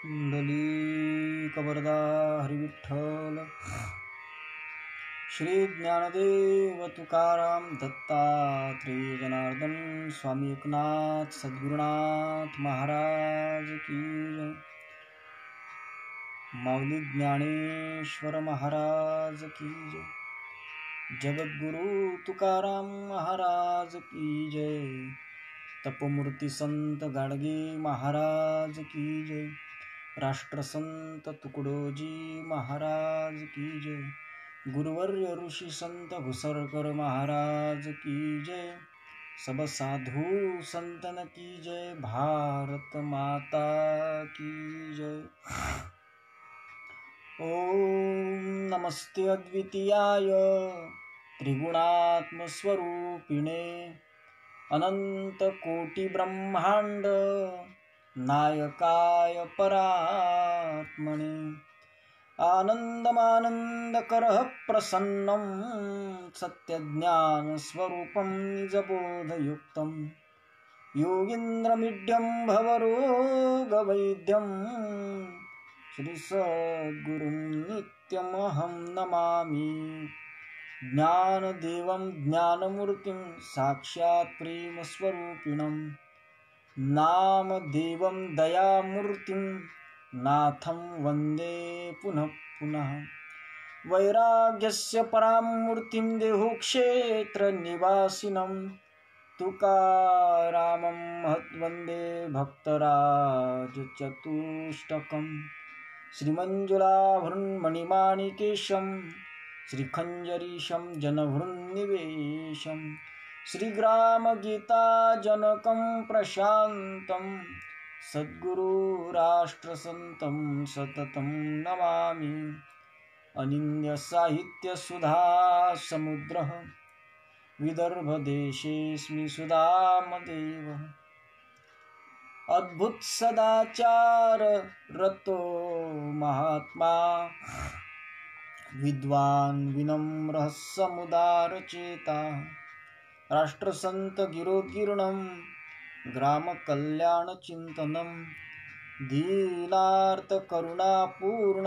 कुंडली कबरदा हरिविठ्ठल. श्री ज्ञानदेव तुकाराम दत्तात्रेय जनार्दन स्वामी एकनाथ सद्गुरुनाथ महाराज की जय. माऊली ज्ञानेश्वर महाराज की जय. जगद्गुरु तुकाराम महाराज की जय. तपोमूर्ती संत गाडगे महाराज की जय. राष्ट्रसंत तुकडोजी महाराज की जय. गुरुवर्य ऋषी संत घुसरकर महाराज की जय. सब साधु संतन की जय. भारत माता की जय. ओम नमस्ते अद्वितीयाय त्रिगुणात्म स्वरूपिणे अनंत कोटि ब्रह्मांड नायकाय परात्मने आनंदमानंदकरः प्रसन्नं सत्यज्ञान स्वरूपं निजबोधयुक्तं योगीन्द्रमीड्यं भवरोगवैद्यं श्री सद्गुरुं नित्यमहं नमामि. ज्ञानदेवं ज्ञानमूर्तिं साक्षात् प्रेमस्वरूपिणं नामदेवं दयामूर्तिं नाथं वन्दे पुनः पुनः. वैराग्यस्य परां मूर्तिं देहक्षेत्रनिवासिनं तुकारामं महद्वन्दे भक्तराजचतुष्टकं. श्रीमञ्जुलाभृन्मणिमाणिकेशं श्रीखञ्जरीशं जनभृन्निवेशं श्रीग्रामगीताजनकं प्रशान्तं सद्गुरुराष्ट्रसन्तं सततं नमामि. अनिन्द्यसाहित्यसुधासमुद्रः विदर्भदेशेऽस्मि सुधामदेवः. अद्भुत सदाचार रतो महात्मा विद्वान विनम्र समुदार चेता. राष्ट्रसंत गिरोदीर्णं ग्राम कल्याण चिंतनं दीनार्थ करुणापूर्ण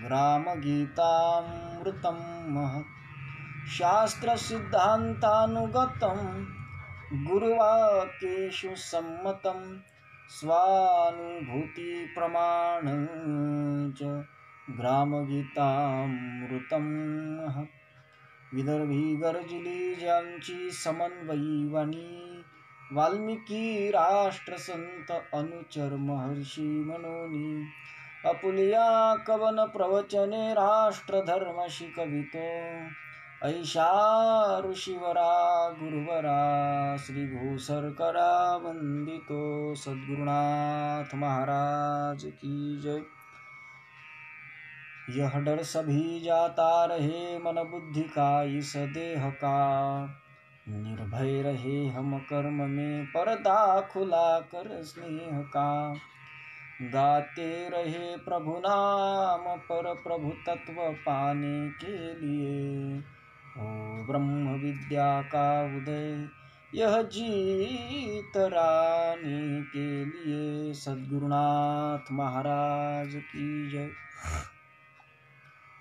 ग्राम गीतामृतं महत्. शास्त्र सिद्धांतानुगतं गुरुवाक्येषु सम्मतं स्वानुभूति प्रमाणं च ग्रामगीतामृतं महत्. विदर्भी गर्जली ज्यांची समन्वयी वाणी वाल्मिकी राष्ट्रसंत अनुचर महर्षी मनोनी. अपुलिया कवन प्रवचने राष्ट्रधर्म शिकवितो ऐशा ऋषिवरा गुरुवरा श्री घोसरकरा वंदितो सद्गुरुनाथ महाराज की जय. यह डर सभी जाता रहे मन बुद्धि का इस देह का. निर्भय रहे हम कर्म में पर्दा खुला कर स्नेह का. गाते रहे प्रभु नाम पर प्रभु तत्व पाने के लिए. ओ ब्रह्म विद्या का उदय यह जीत रानी के लिए. सद्गुरुनाथ महाराज की जय.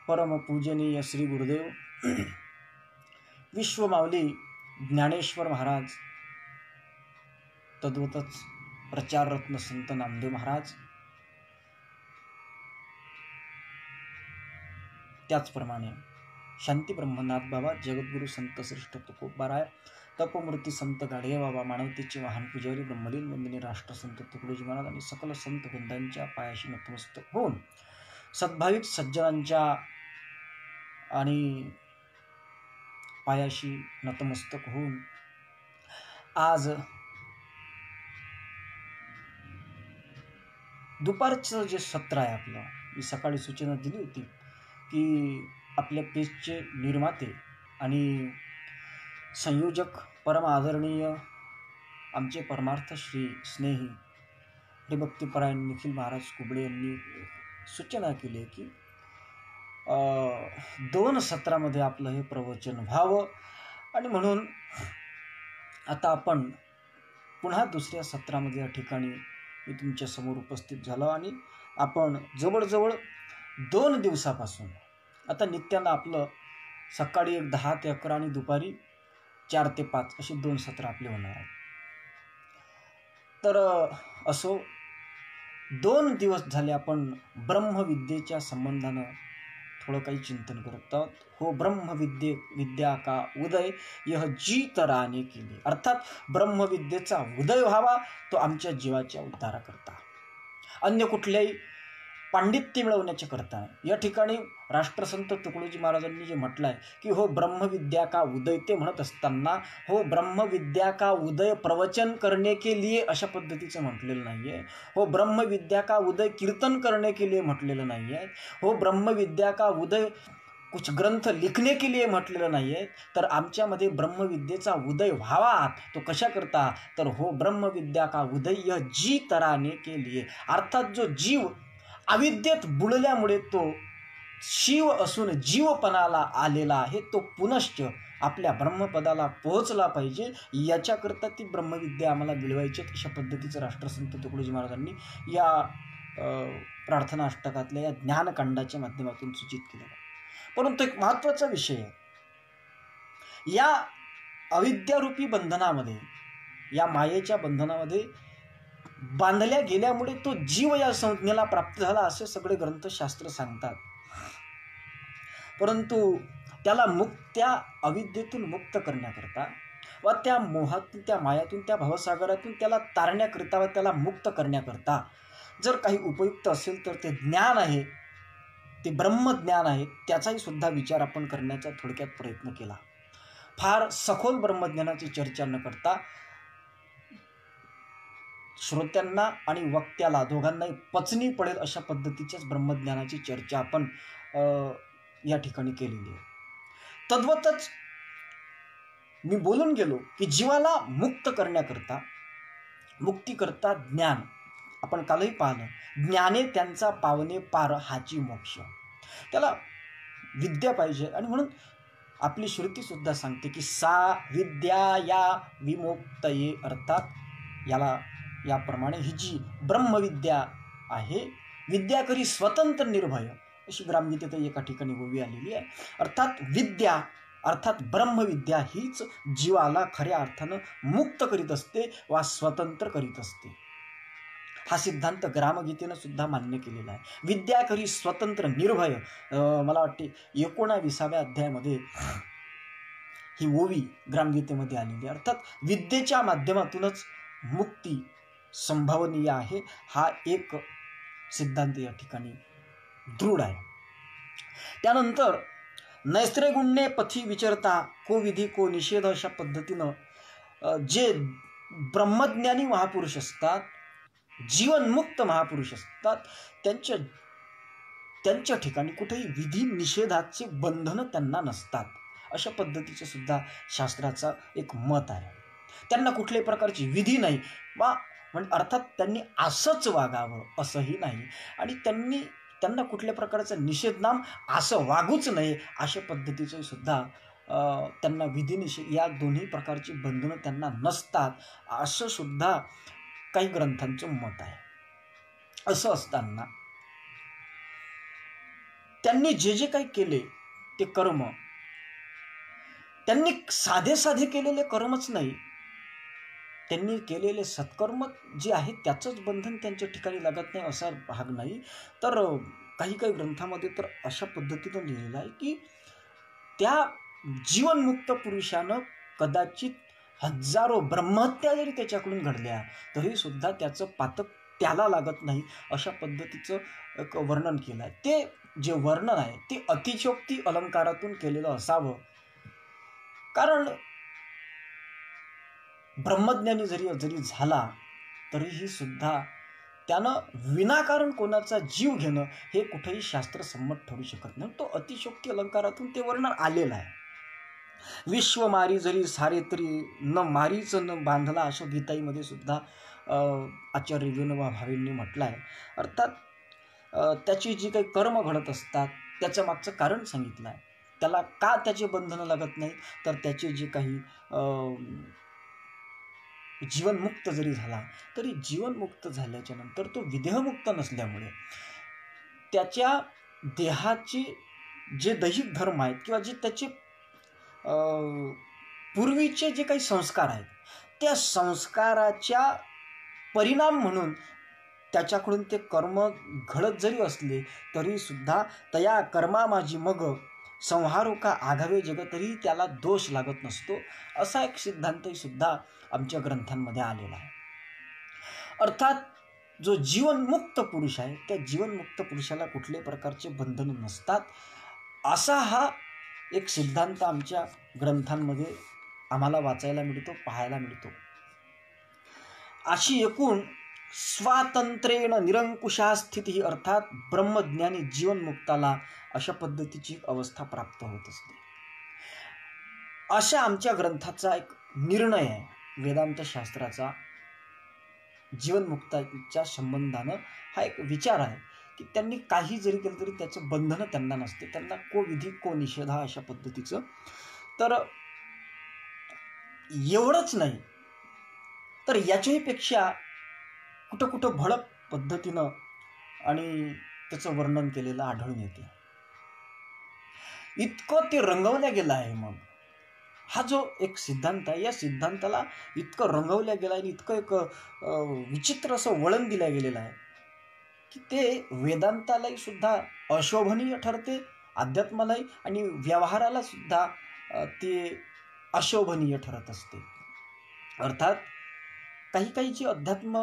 परम पूजनीय श्री गुरुदेव विश्व माऊली ज्ञानेश्वर महाराज, तद्वतच प्रचार रत्न संत नामदेव महाराज, त्याचप्रमाणे शांती ब्रह्मनाथ बाबा, जगद्गुरु संत श्रेष्ठ तुकोबाराय, तपोमूर्ती संत गाडगे बाबा, मानवतेचे वाहन पुजारी ब्रह्मलीन वंदनीय राष्ट्रसंत तुकडोजी महाराज आणि सकल संत वृंदांच्या पायाशी नतमस्तक होऊन सद्भाविक सज्जनांच्या आणि पायाशी नतमस्तक होऊन आज दुपारचं जे सत्र आहे आपलं, मी सकाळी सूचना दिली होती की आपल्या पेजचे निर्माते आणि संयोजक परम आदरणीय आमचे परमार्थ श्री स्नेही हरिभक्तीपरायण निखिल महाराज कुबळे यांनी सूचना केली की 2 सत्रामध्ये आपलं हे प्रवचन व्हावं. आणि म्हणून आता आपण पुन्हा दुसऱ्या सत्रामध्ये या ठिकाणी मी तुमच्या समोर उपस्थित झालो आणि आपण जवळजवळ 2 दिवसापासून आता नित्यानं आपलं सकाळी एक 10 ते 11 आणि दुपारी 4 ते 5 असे 2 सत्र आपले होणार आहेत. तर असो 2 दिवस झाले आपण ब्रह्मविद्येच्या संबंधानं थोडं काही चिंतन करत आहोत. हो विद्या का उदय यह जी तराने केली, अर्थात ब्रह्मविद्येचा उदय व्हावा तो आमच्या जीवाच्या उद्धाराकरता, अन्य कुठल्याही पांडित्य मिळवण्याच्या करता. या ठिकाणी राष्ट्रसंत तुकडोजी महाराजांनी जे म्हटलं आहे की हो ब्रह्मविद्या का उदय, ते म्हणत असताना हो ब्रह्मविद्या का उदय प्रवचन करने के लिए अशा पद्धतीचं म्हटलेलं नाही आहे. हो ब्रह्मविद्या का उदय कीर्तन करने के लिए म्हटलेलं नाही आहे. हो ब्रह्मविद्या का उदय कुछ ग्रंथ लिखने के लिए म्हटलेलं नाही आहे. तर आमच्यामध्ये ब्रह्मविद्येचा उदय व्हावा तो कशा करता, तर हो ब्रह्मविद्या का उदय यह जी तराने के लिए, अर्थात जो जीव अविद्येत बुडल्यामुळे तो शिव असून जीवपणाला आलेला आहे, तो पुनश्च आपल्या ब्रह्मपदाला पोहोचला पाहिजे, याच्याकरता ती ब्रह्मविद्या आम्हाला मिळवायची. अशा पद्धतीचं राष्ट्रसंत तुकडोजी महाराजांनी या प्रार्थना अष्टकातल्या या ज्ञानकांडाच्या माध्यमातून सूचित केलेलं आहे. परंतु एक महत्त्वाचा विषय आहे, या अविद्यारूपी बंधनामध्ये, या मायेच्या बंधनामध्ये बांधल्या गेल्यामुळे तो जीव या संज्ञेला प्राप्त झाला असे सगळे ग्रंथशास्त्र सांगतात. परंतु त्याला त्या अविद्येतून मुक्त करण्याकरता व त्या मोहातून, त्या मायातून, त्या भवसागरातून त्याला तारण्याकरता व त्याला मुक्त करण्याकरता जर काही उपयुक्त असेल तर ते ज्ञान आहे, ते ब्रह्मज्ञान आहे. त्याचाही सुद्धा विचार आपण करण्याचा थोडक्यात प्रयत्न केला. फार सखोल ब्रह्मज्ञानाची चर्चा न करता श्रोत्यांना आणि वक्त्याला दोघांनाही पचनी पडेल अशा पद्धतीच्याच ब्रह्मज्ञानाची चर्चा आपण या ठिकाणी केलेली आहे. तद्वतच मी बोलून गेलो की जीवाला मुक्त करण्याकरता, मुक्तीकरता ज्ञान, आपण कालही पाहिलं, ज्ञाने त्यांचा पावने पार हाची मोक्ष, त्याला विद्या पाहिजे. आणि म्हणून आपली श्रुती सुद्धा सांगते की सा विद्या या विमुक्तये, अर्थात याला याप्रमाणे ही जी ब्रह्मविद्या आहे, विद्या करी स्वतंत्र निर्भय, अशी ग्रामगीतेत एका ठिकाणी ओवी आलेली आहे. अर्थात विद्या अर्थात ब्रह्मविद्या हीच जीवाला खऱ्या अर्थानं मुक्त करीत असते वा स्वतंत्र करीत असते. हा सिद्धांत ग्रामगीतेनं सुद्धा मान्य केलेला आहे. विद्या करी स्वतंत्र निर्भय, मला वाटते 19व्या अध्यायामध्ये ही ओवी ग्रामगीतेमध्ये आलेली. अर्थात विद्येच्या माध्यमातूनच मुक्ती संभावनीय आहे, हा एक सिद्धांत या ठिकाणी दृढ आहे. त्यानंतर नैस्त्रेगुण्ये पथी विचरता को विधी को निषेध, अशा पद्धतीनं जे ब्रह्मज्ञानी महापुरुष असतात, जीवनमुक्त महापुरुष असतात, त्यांच्या ठिकाणी कुठेही विधी निषेधाचे बंधनं त्यांना नसतात. अशा पद्धतीचं सुद्धा शास्त्राचा एक मत आहे. त्यांना कुठल्याही प्रकारची विधी नाही वा अर्थात त्यांनी असंच वागावं असंही नाही, आणि त्यांना कुठल्या प्रकारचं निषेधनाम असं वागूच नये अशा पद्धतीचं सुद्धा त्यांना विधी निषेध या दोन्ही प्रकारची बंधनं त्यांना नसतात, असं सुद्धा काही ग्रंथांचं मत आहे. असं असताना त्यांनी जे जे काही केले ते कर्म, त्यांनी साधे साधे केलेले कर्मच नाही, त्यांनी केलेले सत्कर्म जे आहेत त्याचंच बंधन त्यांच्या ठिकाणी लागत नाही असा भाग नाही. तर काही काही ग्रंथामध्ये तर अशा पद्धतीनं लिहिलेलं आहे की त्या जीवनमुक्त पुरुषानं कदाचित हजारो ब्रह्महत्या जरी त्याच्याकडून घडल्या तरी सुद्धा त्याचं पातक त्याला लागत नाही, अशा पद्धतीचं एक वर्णन केलं आहे. ते जे वर्णन आहे ते अतिशयोक्ती अलंकारातून केलेलं असावं, कारण ब्रह्मज्ञानी जरी झाला तरीही सुद्धा त्यानं विनाकारण कोणाचा जीव घेणं हे कुठेही शास्त्रसंमत ठरू शकत नाही. तो अतिशयोक्ती अलंकारातून ते वर्णन आलेलं आहे. विश्व मारी जरी सारे तरी न मारीच न बांधला, असं गीताईमध्ये सुद्धा आचार्य विनोबा भावेंनी म्हटलं आहे. अर्थात त्याची जी काही कर्म घडत असतात त्याचं मागचं कारण सांगितलं आहे. त्याला का त्याचे बंधनं लागत नाही, तर त्याचे जे काही जीवनमुक्त जरी झाला तरी जीवनमुक्त झाल्याच्या नंतर तो विदेहमुक्त नसल्यामुळे त्याच्या देहाची जे दैहिक धर्म आहेत किंवा जे त्याचे पूर्वीचे जे काही संस्कार आहेत त्या संस्काराच्या परिणाम म्हणून त्याच्याकडून ते कर्म घडत जरी असले तरी सुद्धा तया कर्मा माझी मग संहारो का आघावे जग, तरी त्याला दोष लागत नसतो, असा एक सिद्धांतही सुद्धा आमच्या ग्रंथांमध्ये आलेला आहे. अर्थात जो जीवनमुक्त पुरुष आहे त्या जीवनमुक्त पुरुषाला कुठल्याही प्रकारचे बंधन नसतात, असा हा एक सिद्धांत आमच्या ग्रंथांमध्ये आम्हाला वाचायला मिळतो, पाहायला मिळतो. अशी एकूण स्वातंत्र्येण निरंकुशा स्थिती, अर्थात ब्रह्मज्ञानी जीवनमुक्ताला अशा पद्धतीची अवस्था प्राप्त होत असते. अशा आमच्या ग्रंथाचा एक निर्णय आहे, वेदांत शास्त्राचा जीवनमुक्ताच्या संबंधानं हा एक विचार आहे की त्यांनी काही जरी केलं तरी त्याचं बंधन त्यांना नसते, त्यांना को विधी को निषेध अशा पद्धतीचं. तर एवढंच नाही तर याच्याही पेक्षा कुठं कुठं भडक पद्धतीनं आणि त्याचं वर्णन केलेलं आढळून येते. इतकं ते रंगवल्या गेलं आहे. मग हा जो एक सिद्धांत आहे या सिद्धांताला इतकं रंगवल्या गेलं आहे, इतकं एक विचित्र असं वळण दिलं गेलेलं आहे की ते वेदांतालाही सुद्धा अशोभनीय ठरते, अध्यात्मालाही आणि व्यवहाराला सुद्धा ते अशोभनीय ठरत असते. अर्थात काही काही जे अध्यात्म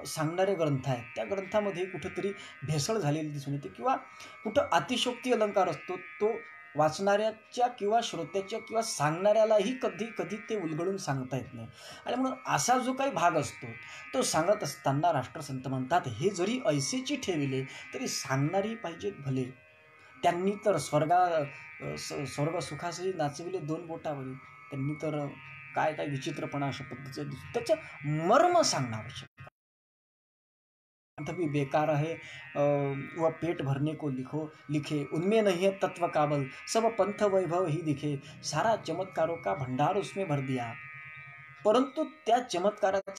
सांगणारे ग्रंथ आहेत त्या ग्रंथामध्ये कुठंतरी भेसळ झालेली दिसून येते किंवा कुठं अतिशोक्ती अलंकार असतो, तो वाचणाऱ्याच्या किंवा श्रोत्याच्या किंवा सांगणाऱ्यालाही कधी कधी ते उलगडून सांगता येत नाही. आणि म्हणून असा जो काही भाग असतो तो सांगत असताना राष्ट्रसंत म्हणतात, हे जरी ऐसेची ठेविले तरी सांगणारी पाहिजेत भले, त्यांनी तर स्वर्ग सुखासही नाचविले दोन बोटावरी, त्यांनी तर काय काय विचित्रपणा अशा पद्धतीचं दिसतो. त्याचं मर्म सांगणं आवश्यक. तभी बेकार है व पेट भरने को लिखे उनमें नहीं है तत्व काबल, सब पंथ वैभव ही दिखे, सारा चमत्कारों का भंडार उसमें भर दिया. परंतु त्या चमत्काराची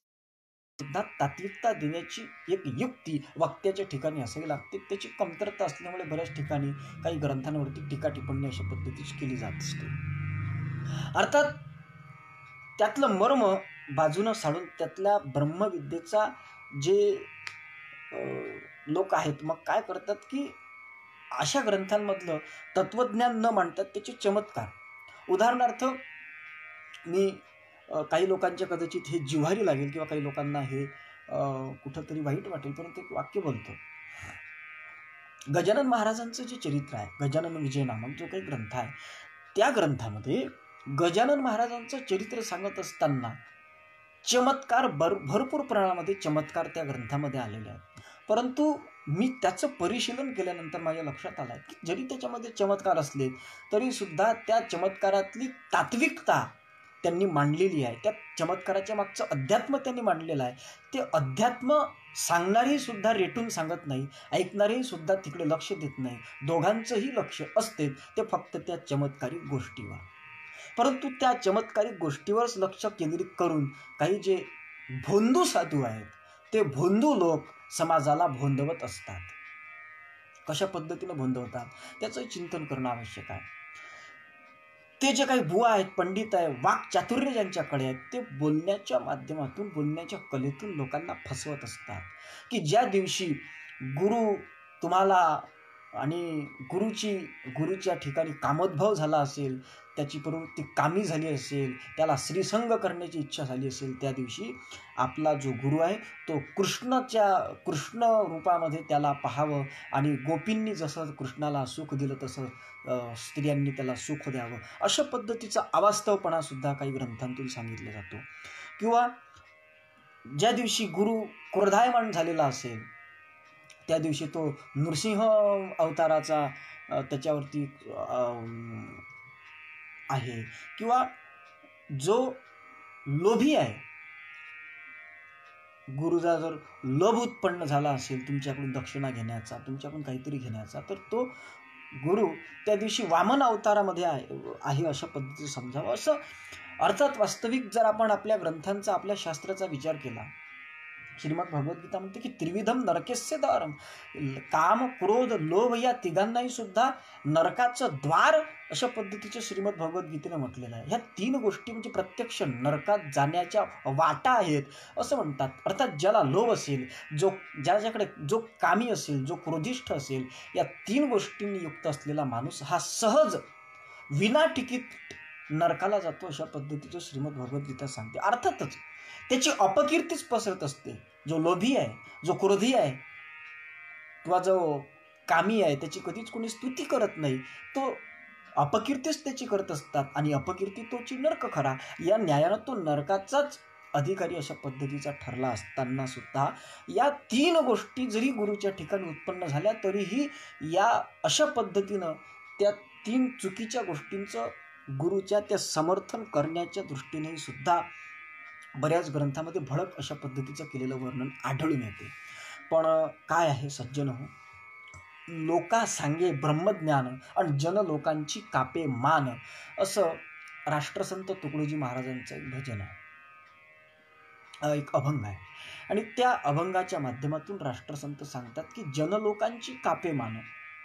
सुद्धा तात्विकता देण्याची एक युक्ती वक्त्याच्या ठिकाणी असावी लागते. त्याची कमतरता असल्यामुळे बऱ्याच ठिकाणी काही ग्रंथांवरती टीका टिप्पणी अशा पद्धतीची केली जात असते. अर्थात त्यातलं मर्म बाजूनं साडून त्यातल्या ब्रह्मविद्येचा जे लोक आहेत मग काय करतात की अशा ग्रंथांमधलं तत्वज्ञान न मांडतात त्याचे चमत्कार. उदाहरणार्थ मी काही लोकांच्या कदाचित हे जिव्हारी लागेल किंवा काही लोकांना हे कुठंतरी वाईट वाटेल, परंतु एक वाक्य बोलतो. गजानन महाराजांचं जे चरित्र आहे, गजानन विजय नामक जो काही ग्रंथ आहे, त्या ग्रंथामध्ये गजानन महाराजांचं चरित्र सांगत असताना चमत्कार भरपूर प्रमाणामध्ये चमत्कार त्या ग्रंथामध्ये आलेले आहेत. परंतु मी त्याचं परिशीलन केल्यानंतर माझ्या लक्षात आलं की जरी त्याच्यामध्ये चमत्कार असले तरी सुद्धा त्या चमत्कारातली तात्विकता त्यांनी मांडलेली आहे. त्या चमत्काराच्या मागचं अध्यात्म त्यांनी मांडलेलं आहे. ते अध्यात्म सांगणारेही सुद्धा रेटून सांगत नाही, ऐकणारेही सुद्धा तिकडे लक्ष देत नाही. दोघांचंही लक्ष असते ते फक्त त्या चमत्कारिक गोष्टीवर. परंतु त्या चमत्कारिक गोष्टीवरच लक्ष केंद्रित करून काही जे भोंदू साधू आहेत ते भोंदू लोक समाजाला भोंदवत असतात. कशा पद्धतीने भोंदवतात त्याचं चिंतन करणं आवश्यक आहे. ते जे काही बुवा आहेत, पंडित आहे, वाक्चातुर्य ज्यांच्याकडे आहेत, ते बोलण्याच्या माध्यमातून बोलण्याच्या कलेतून लोकांना फसवत असतात की ज्या दिवशी गुरु तुम्हाला आणि गुरुच्या ठिकाणी कामोद्भव झाला असेल, त्याची प्रवृत्ती कामी झाली असेल, त्याला श्रीसंग करण्याची इच्छा झाली असेल, त्या दिवशी आपला जो गुरु आहे तो कृष्ण रूपामध्ये त्याला पाहावं आणि गोपींनी जसं कृष्णाला सुख दिलं तसं स्त्रियांनी त्याला सुख द्यावं, अशा पद्धतीचा अवास्तवपणा सुद्धा काही ग्रंथांतून सांगितला जातो. किंवा ज्या दिवशी गुरु क्रोधायमान झालेला असेल त्या दिवशी तो नृसिंह अवताराचा त्याच्यावरती आहे. किंवा जो लोभी आहे, गुरुचा जर लोभ उत्पन्न झाला असेल तुमच्याकडून दक्षिणा घेण्याचा, तुमच्याकडून काहीतरी घेण्याचा, तर तो गुरु त्या दिवशी वामन अवतारामध्ये आहे अशा पद्धतीचं समजावं. असं अर्थात वास्तविक जर आपण आपल्या ग्रंथांचा, आपल्या शास्त्राचा विचार केला, श्रीमद भगवद्गीता म्हणते की त्रिविधम नरकेस्य द्वारम, काम क्रोध लोभ या तिघांनाही सुद्धा नरकाचं द्वार अशा पद्धतीच्या श्रीमद भगवद्गीतेने म्हटलेलं आहे. ह्या 3 गोष्टी म्हणजे प्रत्यक्ष नरकात जाण्याच्या वाटा आहेत असं म्हणतात. अर्थात ज्याला लोभ असेल, ज्याच्याकडे जो कामी असेल, जो क्रोधिष्ठ असेल, या 3 गोष्टींनी युक्त असलेला माणूस हा सहज विना तिकीट नरकाला जातो अशा पद्धतीचं श्रीमद भगवद्गीता सांगते. अर्थातच त्याची अपकीर्तीच पसरत असते. जो लोभी आहे, जो क्रोधी आहे किंवा जो कामी आहे त्याची कधीच कोणी स्तुती करत नाही, तो अपकीर्तीच त्याची करत असतात आणि अपकीर्ती तोची नरक खरा. या न्यायानं तो नरकाचाच अधिकारी अशा पद्धतीचा ठरला असताना सुद्धा या 3 गोष्टी जरी गुरुच्या ठिकाणी उत्पन्न झाल्या तरीही या अशा पद्धतीनं त्या 3 चुकीच्या गोष्टींचं गुरुच्या त्या समर्थन करण्याच्या दृष्टीने सुद्धा बऱ्याच ग्रंथामध्ये भडक अशा पद्धतीचं केलेलं वर्णन आढळून येते. पण काय आहे सज्जन हो, लोका सांगे ब्रह्मज्ञान आणि जन लोकांची कापे मान, असं राष्ट्रसंत तुकडोजी महाराजांचं एक भजन आहे, एक अभंग आहे. आणि त्या अभंगाच्या माध्यमातून राष्ट्रसंत सांगतात की जनलोकांची कापे मान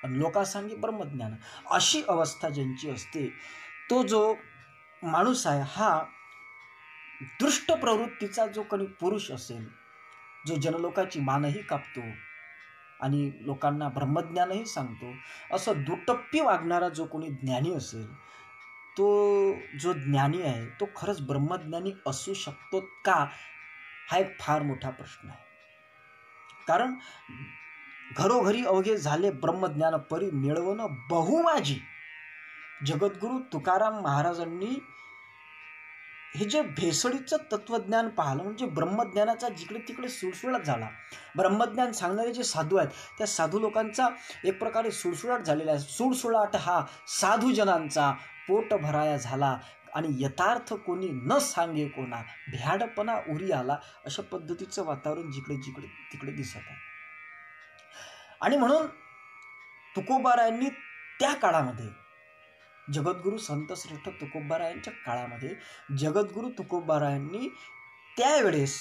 आणि लोका सांगे ब्रह्मज्ञान, अशी अवस्था ज्यांची असते, तो जो माणूस आहे हा दुष्ट प्रवृत्तीचा जो कोणी पुरुष असेल, जो जनलोकाची मानही कापतो आणि लोकांना ब्रह्मज्ञानही सांगतो, असं दुटप्पी वागणारा जो कोणी ज्ञानी असेल, तो जो ज्ञानी आहे तो खरंच ब्रह्मज्ञानी असू शकतो का, हा एक फार मोठा प्रश्न आहे. कारण घरोघरी अवघे झाले ब्रह्मज्ञान परी, मिळवणं बहुमाजी. जगद्गुरु तुकाराम महाराजांनी हे जे भेसळीचं तत्वज्ञान पाहिलं, म्हणजे ब्रह्मज्ञानाचा जिकडे तिकडे सुळसुळाट झाला. ब्रह्मज्ञान सांगणारे जे साधू आहेत त्या साधू लोकांचा एक प्रकारे सुळसुळाट झालेला आहे. सुळसुळाट हा साधूजनांचा पोट भराया झाला आणि यथार्थ कोणी न सांगे कोणा, भ्याडपणा उरी आला, अशा पद्धतीचं वातावरण जिकडे जिकडे तिकडे दिसत आहे. आणि म्हणून तुकोबारायांनी त्या काळामध्ये, जगद्गुरु संतश्रेष्ठ तुकोबारायांच्या काळामध्ये जगद्गुरु तुकोबारायांनी त्यावेळेस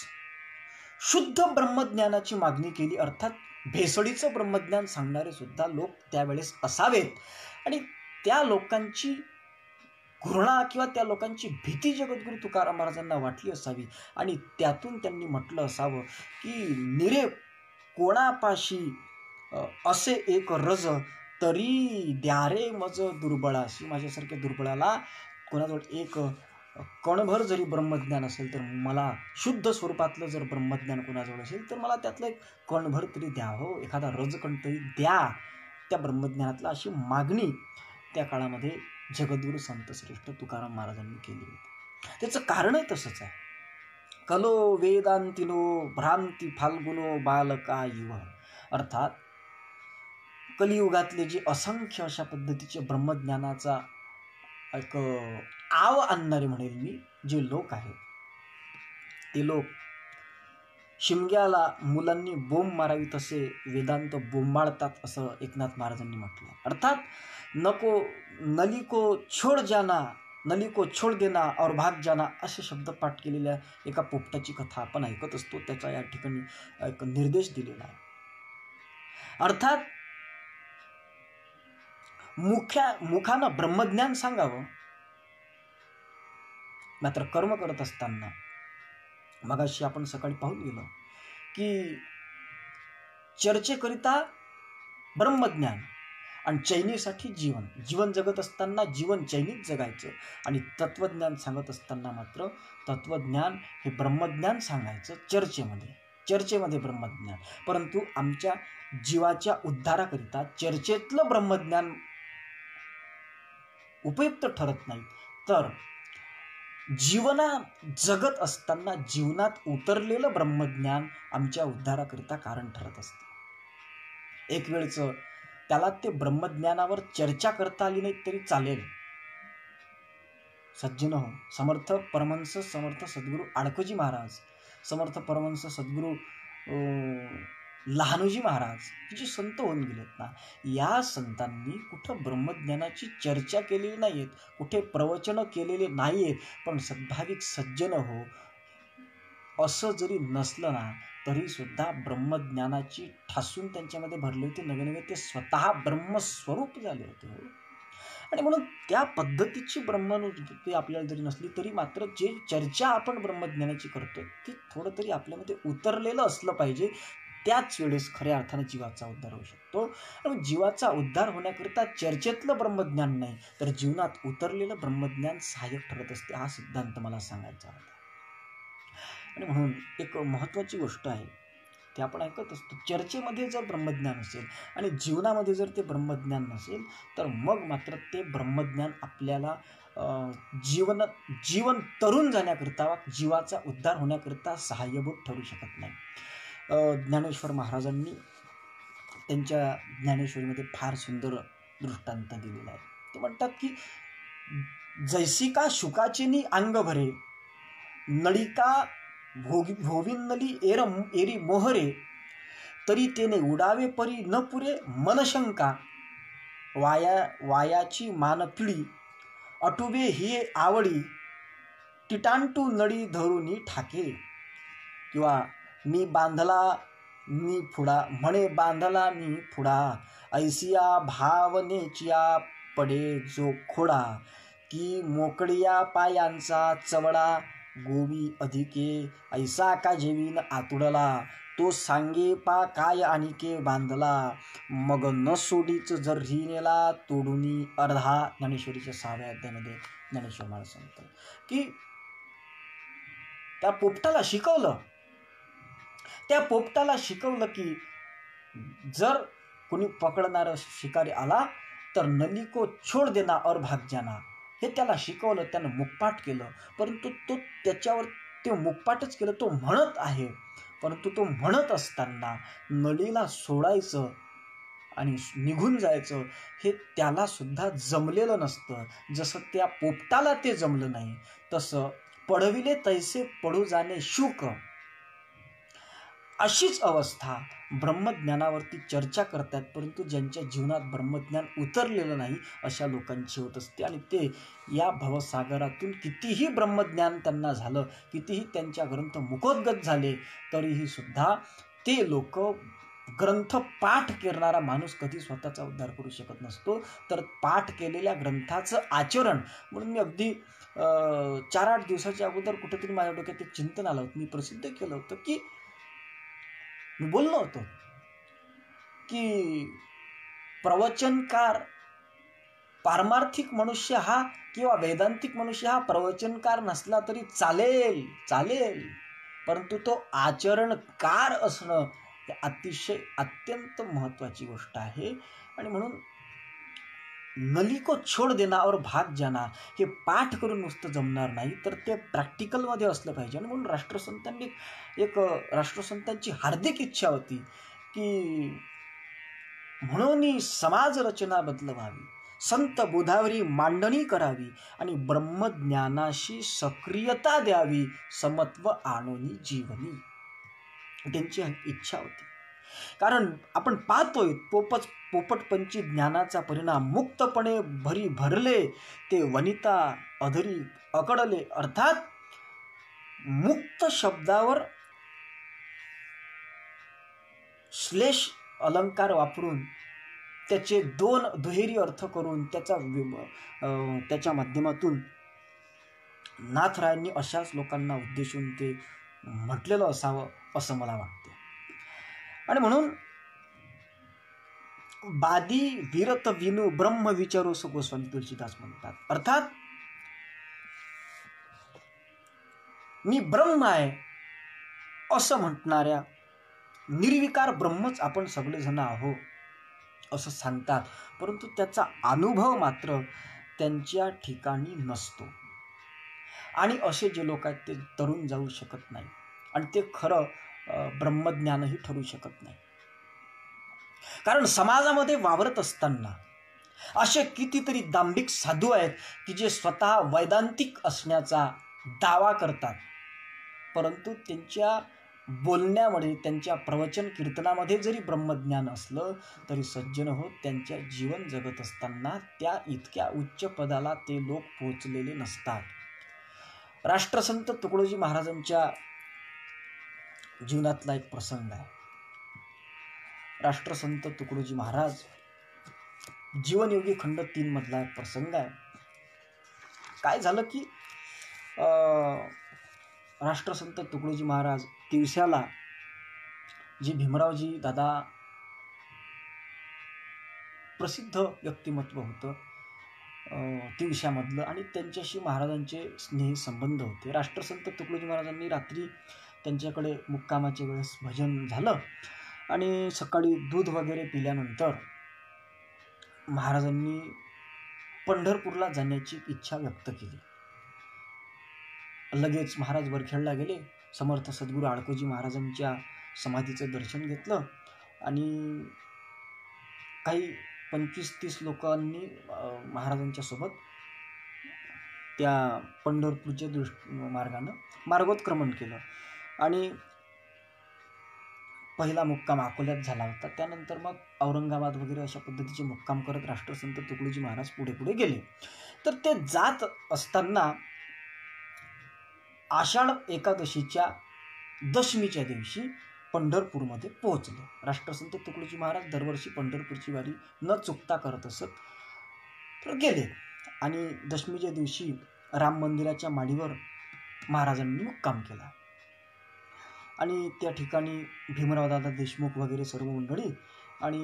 शुद्ध ब्रह्मज्ञानाची मागणी केली. अर्थात भेसळीचं ब्रह्मज्ञान सांगणारे सुद्धा लोक त्यावेळेस असावेत आणि त्या लोकांची घृणा किंवा त्या लोकांची भीती जगद्गुरु तुकाराम महाराजांना वाटली असावी आणि त्यातून त्यांनी म्हटलं असावं की निरे कोणापाशी असे एक रज, तरी द्या रे मज दुर्बळाशी. माझ्यासारख्या दुर्बळाला कोणाजवळ एक कणभर जरी ब्रह्मज्ञान असेल तर मला, शुद्ध स्वरूपातलं जर ब्रह्मज्ञान कोणाजवळ असेल तर मला त्यातलं एक कणभर तरी द्या हो, एखादा रजकण तरी द्या त्या ब्रह्मज्ञानातला, अशी मागणी त्या काळामध्ये जगद्गुरु संतश्रेष्ठ तुकाराम महाराजांनी केली होती. त्याचं कारणही तसंच आहे. कलो वेदांतिनो भ्रांती फाल्गुनो बालका युव. अर्थात कलियुगातले जे असंख्य अशा पद्धतीचे ब्रह्मज्ञानाचा एक आव आणणारे म्हणेल मी जे लोक आहेत, ते लोक शिमग्याला मुलांनी बोंब मारावी तसे वेदांत बोंबाळतात, असं एकनाथ महाराजांनी म्हटलं. अर्थात नको नली को छोड जाना, नली को छोड देना और भाग जाना, असे शब्द पाठ केलेल्या एका पोपटाची कथा आपण ऐकत असतो. त्याचा या ठिकाणी एक निर्देश दिलेला आहे. अर्थात मुखानं ब्रह्मज्ञान सांगावं, मात्र कर्म करत असताना मगाशी आपण सकाळी पाहून गेलो की चर्चेकरिता ब्रह्मज्ञान आणि चैनीसाठी जीवन जगत असताना जीवन चैनीत जगायचं आणि तत्वज्ञान सांगत असताना मात्र तत्वज्ञान हे ब्रह्मज्ञान सांगायचं चर्चेमध्ये ब्रह्मज्ञान. परंतु आमच्या जीवाच्या उद्धाराकरिता चर्चेतलं ब्रह्मज्ञान उपयुक्त ठरत नाही, तर जीवनात जगत असताना जीवनात उतरलेलं ब्रह्मज्ञान आमच्या उद्धाराकरिता कारण ठरत असते. एक वेळचं त्याला ते ब्रह्मज्ञानावर चर्चा करता आली नाही तरी चालेल. सज्जन हो, समर्थ परमहंस समर्थ सद्गुरू आडकोजी महाराज, समर्थ परमहंस सद्गुरू लहानोजी महाराज हे जे संत होऊन गेलेत ना, या संतांनी कुठं ब्रह्मज्ञानाची चर्चा केलेली नाहीये, कुठे प्रवचन केलेले नाहीये, पण सद्भाविक सज्जन हो असं जरी नसलं ना, तरी सुद्धा ब्रह्मज्ञानाची ठासून त्यांच्यामध्ये भरली होती. नवे ते स्वतः ब्रह्मस्वरूप झाले होते हो. आणि म्हणून त्या पद्धतीची ब्रह्मानुभूती आपल्याला जरी नसली तरी मात्र जे चर्चा आपण ब्रह्मज्ञानाची करतोय ती थोडं तरी आपल्यामध्ये उतरलेलं असलं पाहिजे. त्याच वेळेस खऱ्या अर्थाने जीवाचा उद्धार होऊ शकतो. आणि जीवाचा उद्धार होण्याकरिता चर्चेतलं ब्रह्मज्ञान नाही, तर जीवनात उतरलेलं ब्रह्मज्ञान सहाय्यक ठरत असते. हा सिद्धांत मला सांगायचा होता. आणि म्हणून एक महत्त्वाची गोष्ट आहे, ते आपण ऐकत असतो, चर्चेमध्ये जर ब्रह्मज्ञान असेल आणि जीवनामध्ये जर ते ब्रह्मज्ञान नसेल, तर मग मात्र ते ब्रह्मज्ञान आपल्याला जीवन तरुण जाण्याकरिता, जीवाचा उद्धार होण्याकरिता सहाय्यभूत ठरू शकत नाही. ज्ञानेश्वर महाराजांनी त्यांच्या ज्ञानेश्वरीमध्ये फार सुंदर दृष्टांत दिलेला आहे. ते म्हणतात की जैसिका शुकाचेनी अंग भरे, नळिका भोविन्नली एरी मोहरे, तरी तेने उडावे परी न पुरे मनशंका, वायाची मानपिळी, अटुबे ही आवडी, टिटांटू नळी धरुनी ठाके. किंवा मी बांधला मी फुडा, म्हणे बांधला मी फुडा, ऐसिया भावनेचिया पडे जो खोडा, की मोकळिया पायांचा चवडा, गोवी अधिके ऐसा का जेवीन आतुडला, तो सांगे पा काय आणिके बांधला, मग न सोडीच जर नेला तोडूनी अर्धा. ज्ञानेश्वरीच्या 6व्या अध्यायामध्ये ज्ञानेश्वर महाराज सांगतात की त्या पोपटाला शिकवलं की जर कोणी पकडणारा शिकारी आला तर नली को छोड देना और भाग जाना, हे त्याला शिकवलं, त्यानं मुखपाठ केलं. परंतु तो त्याच्यावर ते मुखपाठच केलं, तो म्हणत आहे, परंतु तो म्हणत असताना नळीला सोडायचं आणि निघून जायचं हे त्याला सुद्धा जमलेलं नसतं. जसं त्या पोपटाला ते जमलं नाही, तसं पडविले तैसे पडू जाणे शुक, अशीच अवस्था ब्रह्मज्ञानावरती चर्चा करतात, परंतु ज्यांच्या जीवनात ब्रह्मज्ञान उतरलेलं नाही अशा लोकांची होत असते. आणि ते या भवसागरातून कितीही ब्रह्मज्ञान त्यांना झालं, कितीही त्यांच्या ग्रंथ मुखोद्गत झाले, तरीही सुद्धा ते लोक, ग्रंथ पाठ करणारा माणूस कधी स्वतःचा उद्धार करू शकत नसतो. तर पाठ केलेल्या ग्रंथाचं आचरण, म्हणून मी अगदी 4-8 दिवसाच्या अगोदर कुठेतरी माझ्या डोक्यात एक चिंतन आलं होतं. मी प्रसिद्ध केलं होतं की मी बोललो होतो की प्रवचनकार, पारमार्थिक मनुष्य हा किंवा वेदांतिक मनुष्य हा प्रवचनकार नसला तरी चालेल, परंतु तो आचरणकार असणं हे अत्यंत महत्त्वाची गोष्ट आहे. आणि म्हणून नली को छोड देना और भाग जाना हे पाठ करून नुसतं जमणार नाही, तर ते प्रॅक्टिकलमध्ये असलं पाहिजे. आणि म्हणून राष्ट्रसंतांची हार्दिक इच्छा होती की म्हणून समाज रचना बदलवावी, संत बोधावरी मांडणी करावी आणि ब्रह्मज्ञानाशी सक्रियता द्यावी, समत्व आणोनी जीवनी, त्यांची इच्छा होती. कारण आपण पाहतोय पोपटपंची ज्ञानाचा परिणाम मुक्तपणे भरले ते वनिता अधरी अकडले. अर्थात मुक्त शब्दावर श्लेष अलंकार वापरून त्याचे 2 दुहेरी अर्थ करून त्याच्या माध्यमातून नाथरायांनी अशाच लोकांना उद्देशून ते म्हटलेलं असावं असं मला वाटतं. आणि म्हणून बादी विरत विनू ब्रह्म विचारो सो गोस्वामी तुलसीदास म्हणतात. अर्थात मी ब्रह्म आहे असं म्हणणाऱ्या निर्विकार ब्रह्मच आपण सगळेजण आहो असं सांगतात, परंतु त्याचा अनुभव मात्र त्यांच्या ठिकाणी नसतो. आणि असे जे लोक आहेत ते तरुण जाऊ शकत नाही आणि ते खरं ब्रह्मज्ञानही ठरू शकत नाही. कारण समाजामध्ये वावरत असताना असे कितीतरी दांभिक साधू आहेत की जे स्वतः वैदांतिक असण्याचा दावा करतात, परंतु त्यांच्या बोलण्यामध्ये, त्यांच्या प्रवचन कीर्तनामध्ये जरी ब्रह्मज्ञान असलं तरी सज्जन हो, त्यांच्या जीवन जगत असताना त्या इतक्या उच्च पदाला ते लोक पोहोचलेले नसतात. राष्ट्रसंत तुकडोजी महाराजांच्या जीवनातला एक प्रसंग आहे. राष्ट्रसंत तुकडोजी महाराज जीवनयोगी खंड 3 मधला एक प्रसंग आहे. काय झालं की राष्ट्रसंत तुकडोजी महाराज तिवस्याला, जे भीमरावजी दादा प्रसिद्ध व्यक्तिमत्व होतं तिवश्यामधलं, आणि त्यांच्याशी महाराजांचे स्नेही संबंध होते. राष्ट्रसंत तुकडोजी महाराजांनी रात्री त्यांच्याकडे मुक्कामाच्या वेळेस भजन झालं आणि सकाळी दूध वगैरे पिल्यानंतर महाराजांनी पंढरपूरला जाण्याची इच्छा व्यक्त केली. लगेच महाराज वरखेडला गेले, समर्थ सद्गुरू आडकोजी महाराजांच्या समाधीचं दर्शन घेतलं आणि काही 25-30 लोकांनी महाराजांच्या सोबत त्या पंढरपूरच्या मार्गानं मार्गोत्क्रमण केलं आणि पहिला मुक्काम अकोल्यात झाला होता. त्यानंतर मग औरंगाबाद वगैरे अशा पद्धतीचे मुक्काम करत राष्ट्रसंत तुकडोजी महाराज पुढे पुढे गेले. तर ते जात असताना आषाढ एकादशीच्या दशमीच्या दिवशी पंढरपूरमध्ये पोहोचले. राष्ट्रसंत तुकडोजी महाराज दरवर्षी पंढरपूरची वारी न चुकता करत असत. तर गेले आणि दशमीच्या दिवशी राम मंदिराच्या माडीवर महाराजांनी मुक्काम केला आणि त्या ठिकाणी भीमरावदादा देशमुख वगैरे सर्व मंडळी आणि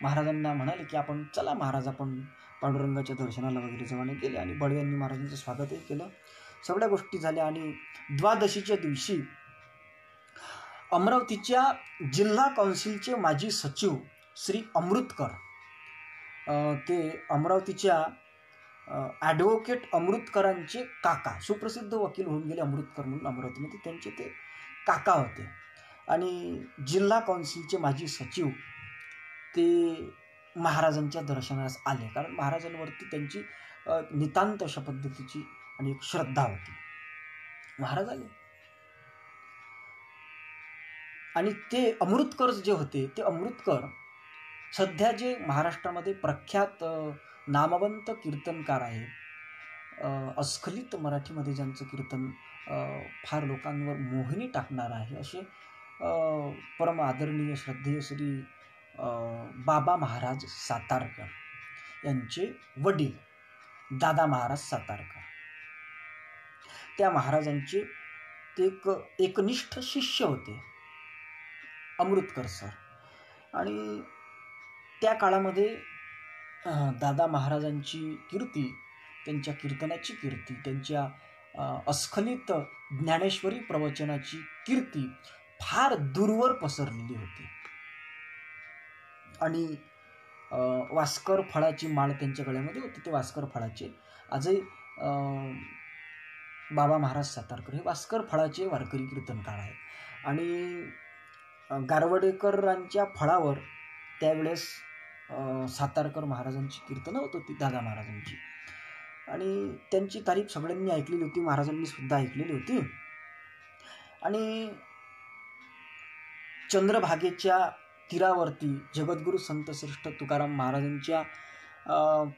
महाराजांना म्हणाले की आपण चला महाराज, आपण पांडुरंगाच्या दर्शनाला वगैरे जवाने गेले आणि बडव्यांनी महाराजांचं स्वागतही केलं. सगळ्या गोष्टी झाल्या आणि द्वादशीच्या दिवशी अमरावतीच्या जिल्हा कौन्सिलचे माजी सचिव श्री अमृतकर, ते अमरावतीच्या ॲडव्होकेट अमृतकरांचे काका, सुप्रसिद्ध वकील होऊन गेले अमृतकर म्हणून अमरावतीमध्ये, त्यांचे ते काका होते आणि जिल्हा कौन्सिलचे माजी सचिव ते महाराजांच्या दर्शनास आले. कारण महाराजांवरती त्यांची नितांत अशा पद्धतीची आणि एक श्रद्धा होती. महाराज आले आणि ते अमृतकर जे होते, ते अमृतकर सध्या जे महाराष्ट्रामध्ये प्रख्यात नामवंत कीर्तनकार आहेत, अस्खलित मराठीमध्ये ज्यांचं कीर्तन फार लोकांवर मोहिनी टाकणार आहे, असे परम आदरणीय श्रद्धेय श्री बाबा महाराज सातारकर यांचे वडील दादा महाराज सातारकर, त्या महाराजांचे ते एकनिष्ठ शिष्य होते अमृतकर सर. आणि त्या काळामध्ये दादा महाराजांची कीर्ती, त्यांच्या कीर्तनाची कीर्ती, त्यांच्या अस्खलित ज्ञानेश्वरी प्रवचनाची कीर्ती फार दूरवर पसरलेली होती. आणि वास्कर फळाची माळ त्यांच्या गळ्यामध्ये होती. ते वास्कर फळाचे आजही बाबा महाराज सातारकर हे वास्कर फळाचे वारकरी कीर्तनकार आहेत. आणि गारवडेकरांच्या फळावर त्यावेळेस सातारकर महाराजांची कीर्तनं होत होती, दादा महाराजांची, आणि त्यांची तारीफ सगळ्यांनी ऐकलेली होती, महाराजांनी सुद्धा ऐकलेली होती. आणि चंद्रभागेच्या तीरावरती जगद्गुरू संत श्रेष्ठ तुकाराम महाराजांच्या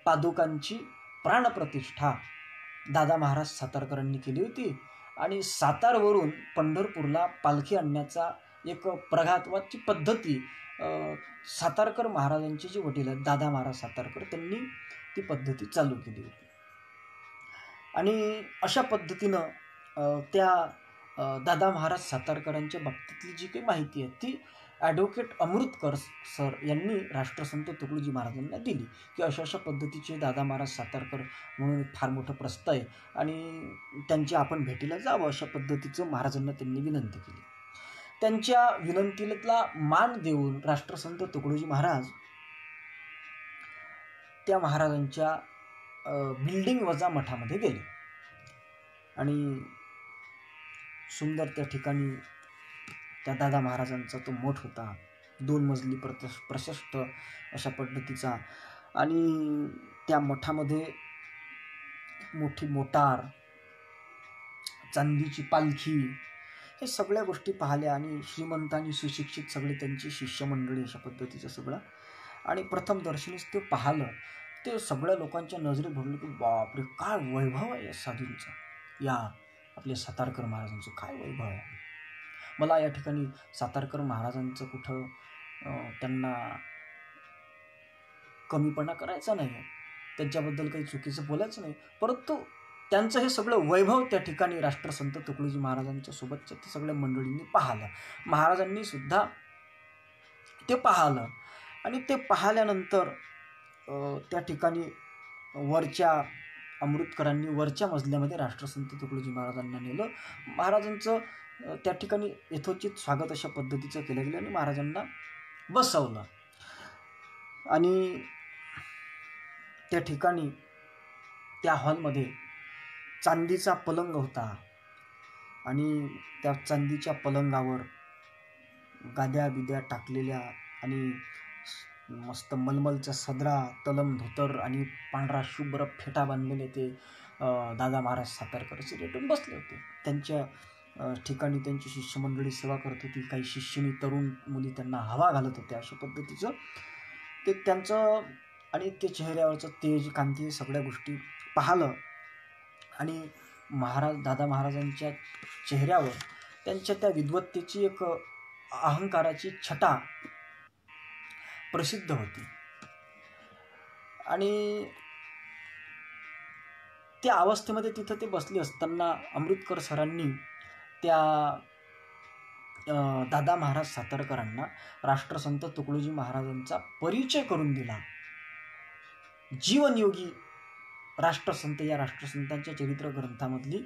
पादुकांची प्राणप्रतिष्ठा दादा महाराज सातारकरांनी केली होती. आणि सातारवरून पंढरपूरला पालखी आणण्याचा एक प्रघातवाची पद्धती सातारकर महाराजांचे जे वडील आहेत दादा महाराज सातारकर, त्यांनी ती पद्धती चालू केली होती. आणि अशा पद्धतीनं त्या दादा महाराज सातारकरांच्या बाबतीतली जी काही माहिती आहे ती ॲडव्होकेट अमृतकर सर यांनी राष्ट्रसंत तुकडोजी महाराजांना दिली की अशा अशा पद्धतीचे दादा महाराज सातारकर म्हणून फार मोठं प्रस्थ आहे आणि त्यांच्या आपण भेटीला जावं, अशा पद्धतीचं महाराजांना त्यांनी विनंती केली. त्यांच्या विनंतीला मान देऊन राष्ट्रसंत तुकडोजी महाराज त्या महाराजांच्या बिल्डिंग वजा मठामध्ये गेले आणि सुंदर त्या ठिकाणी त्या दादा महाराजांचा तो मठ होता, 2 मजली प्रशस्त अशा पद्धतीचा. आणि त्या मठामध्ये मोठी मोटार, चांदीची पालखी हे सगळ्या गोष्टी पाहिल्या आणि श्रीमंत आणि सुशिक्षित सगळे त्यांची शिष्यमंडळी अशा पद्धतीचं सगळं. आणि प्रथम दर्शनीच ते पाहिलं, ते सगळ्या लोकांच्या नजरेत भरलं की बापरे काय वैभव आहे या साधूंचं, या आपल्या सातारकर महाराजांचं काय वैभव आहे. मला या ठिकाणी सातारकर महाराजांचं कुठं त्यांना कमीपणा करायचा नाही, त्यांच्याबद्दल काही चुकीचं बोलायचं नाही, परंतु त्यांचं हे सगळं वैभव त्या ठिकाणी राष्ट्रसंत तुकडोजी महाराजांच्या सोबतच्या ते सगळ्या मंडळींनी पाहिलं. महाराजांनी सुद्धा ते पाहिलं आणि ते पाहिल्यानंतर त्या ठिकाणी वरच्या अमृतकरांनी वरच्या मजल्यामध्ये राष्ट्रसंत तुकडोजी महाराजांना नेलं. महाराजांचं त्या ठिकाणी यथोचित स्वागत अशा पद्धतीचं केलं गेलं आणि महाराजांना बसवलं. आणि त्या ठिकाणी त्या हॉलमध्ये चांदीचा पलंग होता आणि त्या चांदीच्या पलंगावर गाद्या बिद्या टाकलेल्या आणि मस्त मलमलचा सदरा, तलम धोतर आणि पांढरा शुभ्र फेटा बांधलेले ते दादा महाराज सातारकर असे रेटून बसले होते. त्यांच्या ठिकाणी त्यांची शिष्यमंडळी सेवा करत होती. काही शिष्यनी तरुण मुली त्यांना हवा घालत होत्या. अशा पद्धतीचं ते त्यांचं आणि ते चेहऱ्यावरचं तेज, कांती, सगळ्या गोष्टी पाहिलं आणि दादा महाराजांच्या चेहऱ्यावर त्यांच्या त्या विद्वत्तेची एक अहंकाराची छटा प्रसिद्ध होती. आणि त्या अवस्थेमध्ये तिथं ते बसले असताना अमृतकर सरांनी त्या दादा महाराज सातारकरांना राष्ट्रसंत तुकडोजी महाराजांचा परिचय करून दिला. जीवनयोगी राष्ट्रसंत या राष्ट्रसंतांच्या चरित्र ग्रंथामधली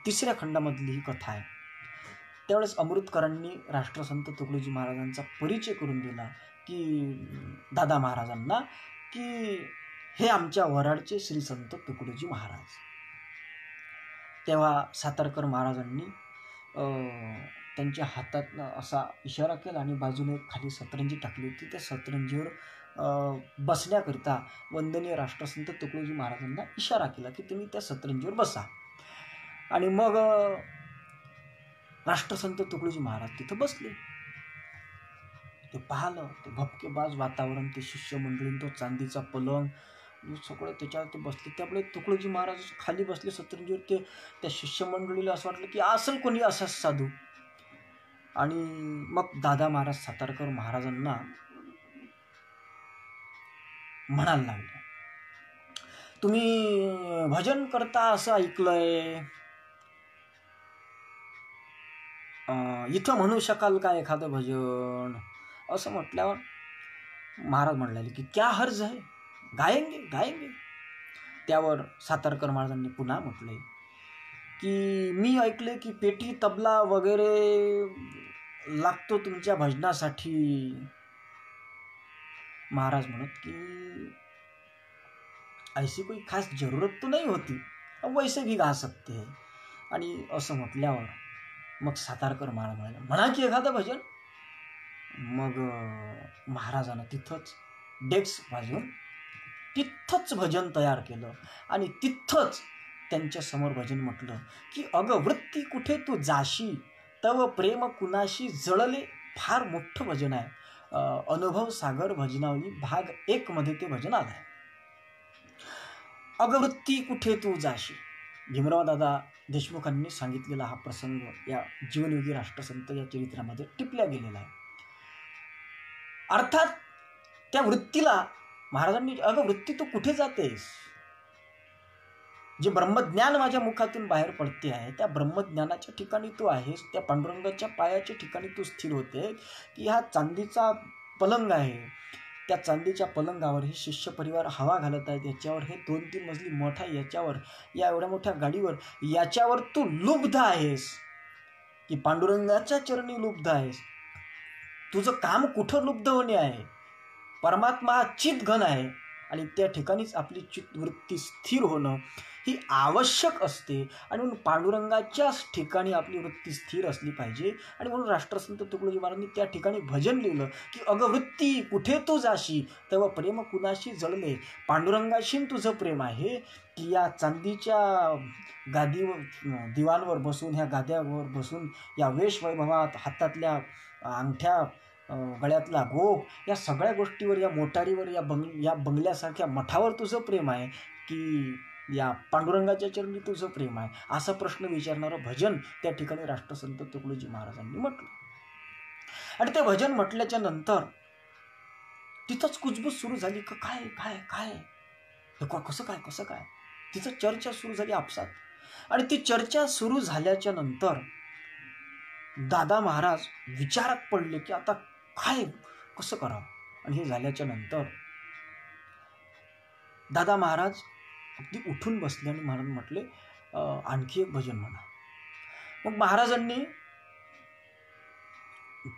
3ऱ्या खंडामधली ही कथा आहे. त्यावेळेस अमृतकरांनी राष्ट्रसंत तुकडोजी महाराजांचा परिचय करून दिला की दादा महाराजांना की हे आमच्या वराडचे श्री संत तुकडोजी महाराज. तेव्हा सातारकर महाराजांनी त्यांच्या हातातनं असा इशारा केला आणि बाजूने खाली सतरंजी टाकली होती. त्या सतरंजीवर बसण्याकरिता वंदनीय राष्ट्रसंत तुकडोजी महाराजांना इशारा केला की तुम्ही त्या सतरंजीवर बसा. आणि मग राष्ट्रसंत तुकडोजी महाराज तिथं बसले. ते पाहिलं, ते भपकेबाज वातावरण, ते शिष्यमंडळी, तो चांदीचा पलंग सगळं त्याच्यावर ते बसले. त्यामुळे तुकडोजी महाराज खाली बसले सतरंजीवर. ते त्या शिष्यमंडळीला असं वाटलं की असेल कोणी असाच साधू. आणि मग दादा महाराज सातारकर महाराजांना म्हणायला लागले, तुम्ही भजन करता असं ऐकलंय, इथं म्हणू शकाल का एखादं भजन. असं म्हटल्यावर महाराज म्हणाले की क्या हर्ज है, गायेंगे गायेंगे. त्यावर सातारकर महाराजांनी पुन्हा म्हटले की मी ऐकले की पेटी तबला वगैरे लागतो तुमच्या भजनासाठी. महाराज म्हणत की ऐसी कोई खास जरूरत तो नहीं होती, वैसे भी गा सकते हैं. आणि असं म्हटल्यावर मग सातारकर महाराज म्हणाले म्हणा की एखादं भजन. मग महाराजांना तिथंच डेस्क वाजवून तिथंच भजन तयार केलं आणि तिथंच त्यांच्या समोर भजन म्हटलं की अगं वृत्ती कुठे तू जाशी, तव प्रेम कुणाशी जळले. फार मोठं भजन आहे. अनुभव सागर भजनावली भाग 1 मध्ये ते भजन आलं आहे. अगवृत्ती कुठे तू जाशी. भीमराव दादा देशमुखांनी सांगितलेला हा प्रसंग या जीवनयोगी राष्ट्रसंत या चरित्रामध्ये टिपल्या गेलेला आहे. अर्थात त्या वृत्तीला महाराजांनी अगं वृत्ती तू कुठे जातेस, जे ब्रह्मज्ञान माझ्या मुखातून बाहेर पडते आहे त्या ब्रह्मज्ञानाच्या ठिकाणी तू आहेस, त्या पांडुरंगाच्या पायाच्या ठिकाणी तू स्थिर होते. की हा चांदीचा पलंग आहे, त्या चांदीच्या पलंगावर हे शिष्य परिवार हवा घालत आहेत, याच्यावर हे 2-3 मजली मोठा, याच्यावर या एवढ्या मोठ्या गाडीवर याच्यावर तू लुब्ध आहेस की पांडुरंगाच्या चरणी लुब्ध आहेस. तुझं काम कुठं लुब्ध होणे आहे. परमात्मा चित घन आहे आणि त्या ठिकाणीच आपली चित्तवृत्ती स्थिर होणं ही आवश्यक असते. आणि म्हणून पांडुरंगाच्याच ठिकाणी आपली वृत्ती स्थिर असली पाहिजे. आणि म्हणून राष्ट्रसंत तुकडोजी महाराजांनी त्या ठिकाणी भजन लिहिलं की अगवृत्ती कुठे तू जाशी तेव्हा प्रेम कुणाशी जळले. पांडुरंगाशी तुझं प्रेम आहे की या चांदीच्या गादीवर दिवाणवर बसून, ह्या गाद्यावर बसून, या वेश वैभवात, हातातल्या अंगठ्या, गळ्यातला गोप, या सगळ्या गोष्टीवर, या मोटारीवर, या बंगल्यासारख्या मठावर तुझं प्रेम आहे की या पांडुरंगाच्या चरणी तुझं प्रेम आहे, असा प्रश्न विचारणारं भजन त्या ठिकाणी राष्ट्रसंत तुकडोजी महाराजांनी म्हटलं. आणि ते भजन म्हटल्याच्या नंतर तिथंच कुजबूज सुरू झाली. काय काय काय कसं काय तिथं चर्चा सुरू झाली आपसात. आणि ती चर्चा सुरू झाल्याच्या नंतर दादा महाराज विचारात पडले की आता काय कसं करावं. आणि हे झाल्याच्या नंतर दादा महाराज अगदी उठून बसले आणि महाराज म्हटले आणखी एक भजन म्हणा. मग महाराजांनी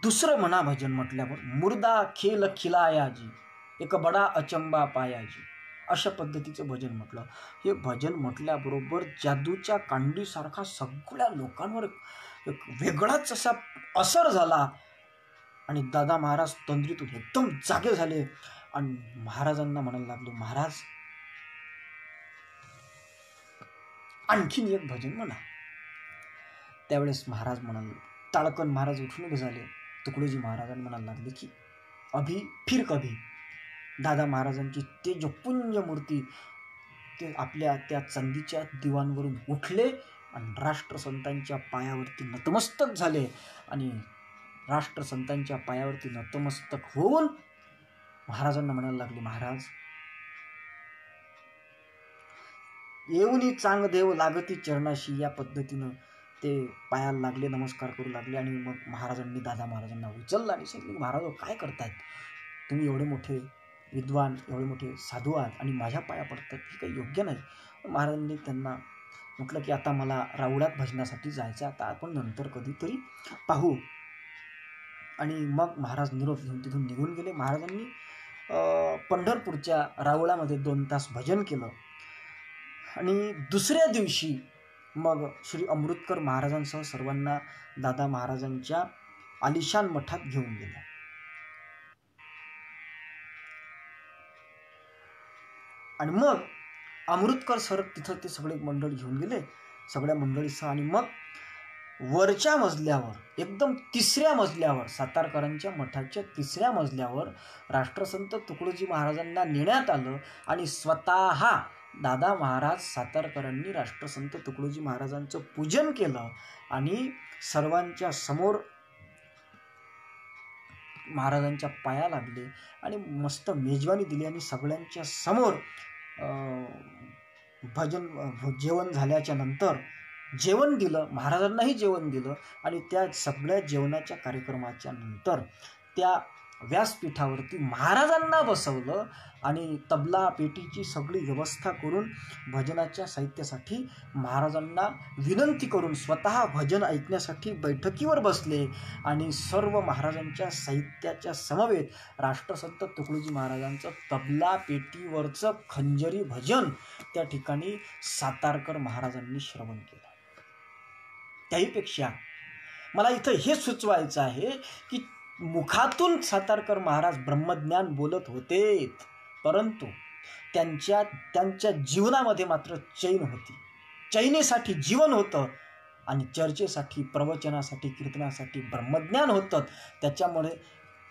दुसरं म्हणा भजन म्हटल्यावर मुर्दा खेल खिलायाजी एक बडा अचंबा पायाजी, अशा पद्धतीचं भजन म्हटलं. हे भजन म्हटल्याबरोबर जादूच्या कांडीसारखा सगळ्या लोकांवर एक वेगळाच असा असर झाला. आणि दादा महाराज तंद्रीतून एकदम जागे झाले आणि महाराजांना म्हणायला लागले, महाराज आणखीन एक भजन म्हणा. त्यावेळेस महाराज म्हणाले, टाळकन महाराज उठून उभे झाले. तुकडोजी महाराजांना म्हणायला लागले की अभी फिर कभी. दादा महाराजांची तेजपुंज मूर्ती ते आपल्या त्या चांदीच्या दिवाणवरून उठले आणि राष्ट्रसंतांच्या पायावरती नतमस्तक झाले. आणि राष्ट्रसंतांच्या पायावरती नतमस्तक होऊन महाराजांना म्हणायला लागले, महाराज येऊनी चांग देव लागती चरणाशी. या पद्धतीनं ते पायाला लागले, नमस्कार करू लागले. आणि मग महाराजांनी दादा महाराजांना उचललं आणि सांगितलं, महाराज काय करतायत तुम्ही, एवढे मोठे विद्वान, एवढे मोठे साधू आहात आणि माझ्या पाया पडतात, हे काही योग्य नाही. महाराजांनी त्यांना म्हटलं की आता मला रावळात भजनासाठी जायचं, आता आपण नंतर कधीतरी पाहू. आणि मग महाराज निरोप घेऊन तिथून निघून गेले. महाराजांनी पंढरपूरच्या रावळामध्ये 2 तास भजन केलं. आणि दुसऱ्या दिवशी मग श्री अमृतकर महाराजांसह सर्वांना दादा महाराजांच्या आलिशान मठात घेऊन गेले. आणि मग अमृतकर सर तिथं ते सगळे मंडळी घेऊन गेले, सगळ्या मंडळीसह. आणि मग वरच्या मजल्यावर, एकदम 3ऱ्या मजल्यावर, सातारकरांच्या मठाच्या 3ऱ्या मजल्यावर राष्ट्रसंत तुकडोजी महाराजांना नेण्यात आलं. आणि स्वतः दादा महाराज सातारकरांनी राष्ट्रसंत तुकडोजी महाराजांचं पूजन केलं आणि सर्वांच्या समोर महाराजांच्या पाया लागले आणि मस्त मेजवानी दिली. आणि सगळ्यांच्या समोर जेवण झाल्याच्या नंतर जेवण दिलं, महाराजांनाही जेवण दिलं. आणि त्या सगळ्या जेवणाच्या कार्यक्रमाच्या नंतर त्या व्यासपीठावरती महाराजांना बसवलं आणि तबला पेटीची सगळी व्यवस्था करून भजनाच्या साहित्यासाठी महाराजांना विनंती करून स्वतः भजन ऐकण्यासाठी बैठकीवर बसले. आणि सर्व महाराजांच्या साहित्याच्या समवेत राष्ट्रसंत तुकडोजी महाराजांचं तबला पेटीवरचं खंजरी भजन त्या ठिकाणी सातारकर महाराजांनी श्रवण केलं. त्याहीपेक्षा मला इथं हे सुचवायचं आहे की मुखातून सातारकर महाराज ब्रह्मज्ञान बोलत होते, परंतु त्यांच्या जीवनामध्ये मात्र चैन होती. चैनीसाठी जीवन होतं आणि चर्चेसाठी, प्रवचनासाठी, कीर्तनासाठी ब्रह्मज्ञान होतं.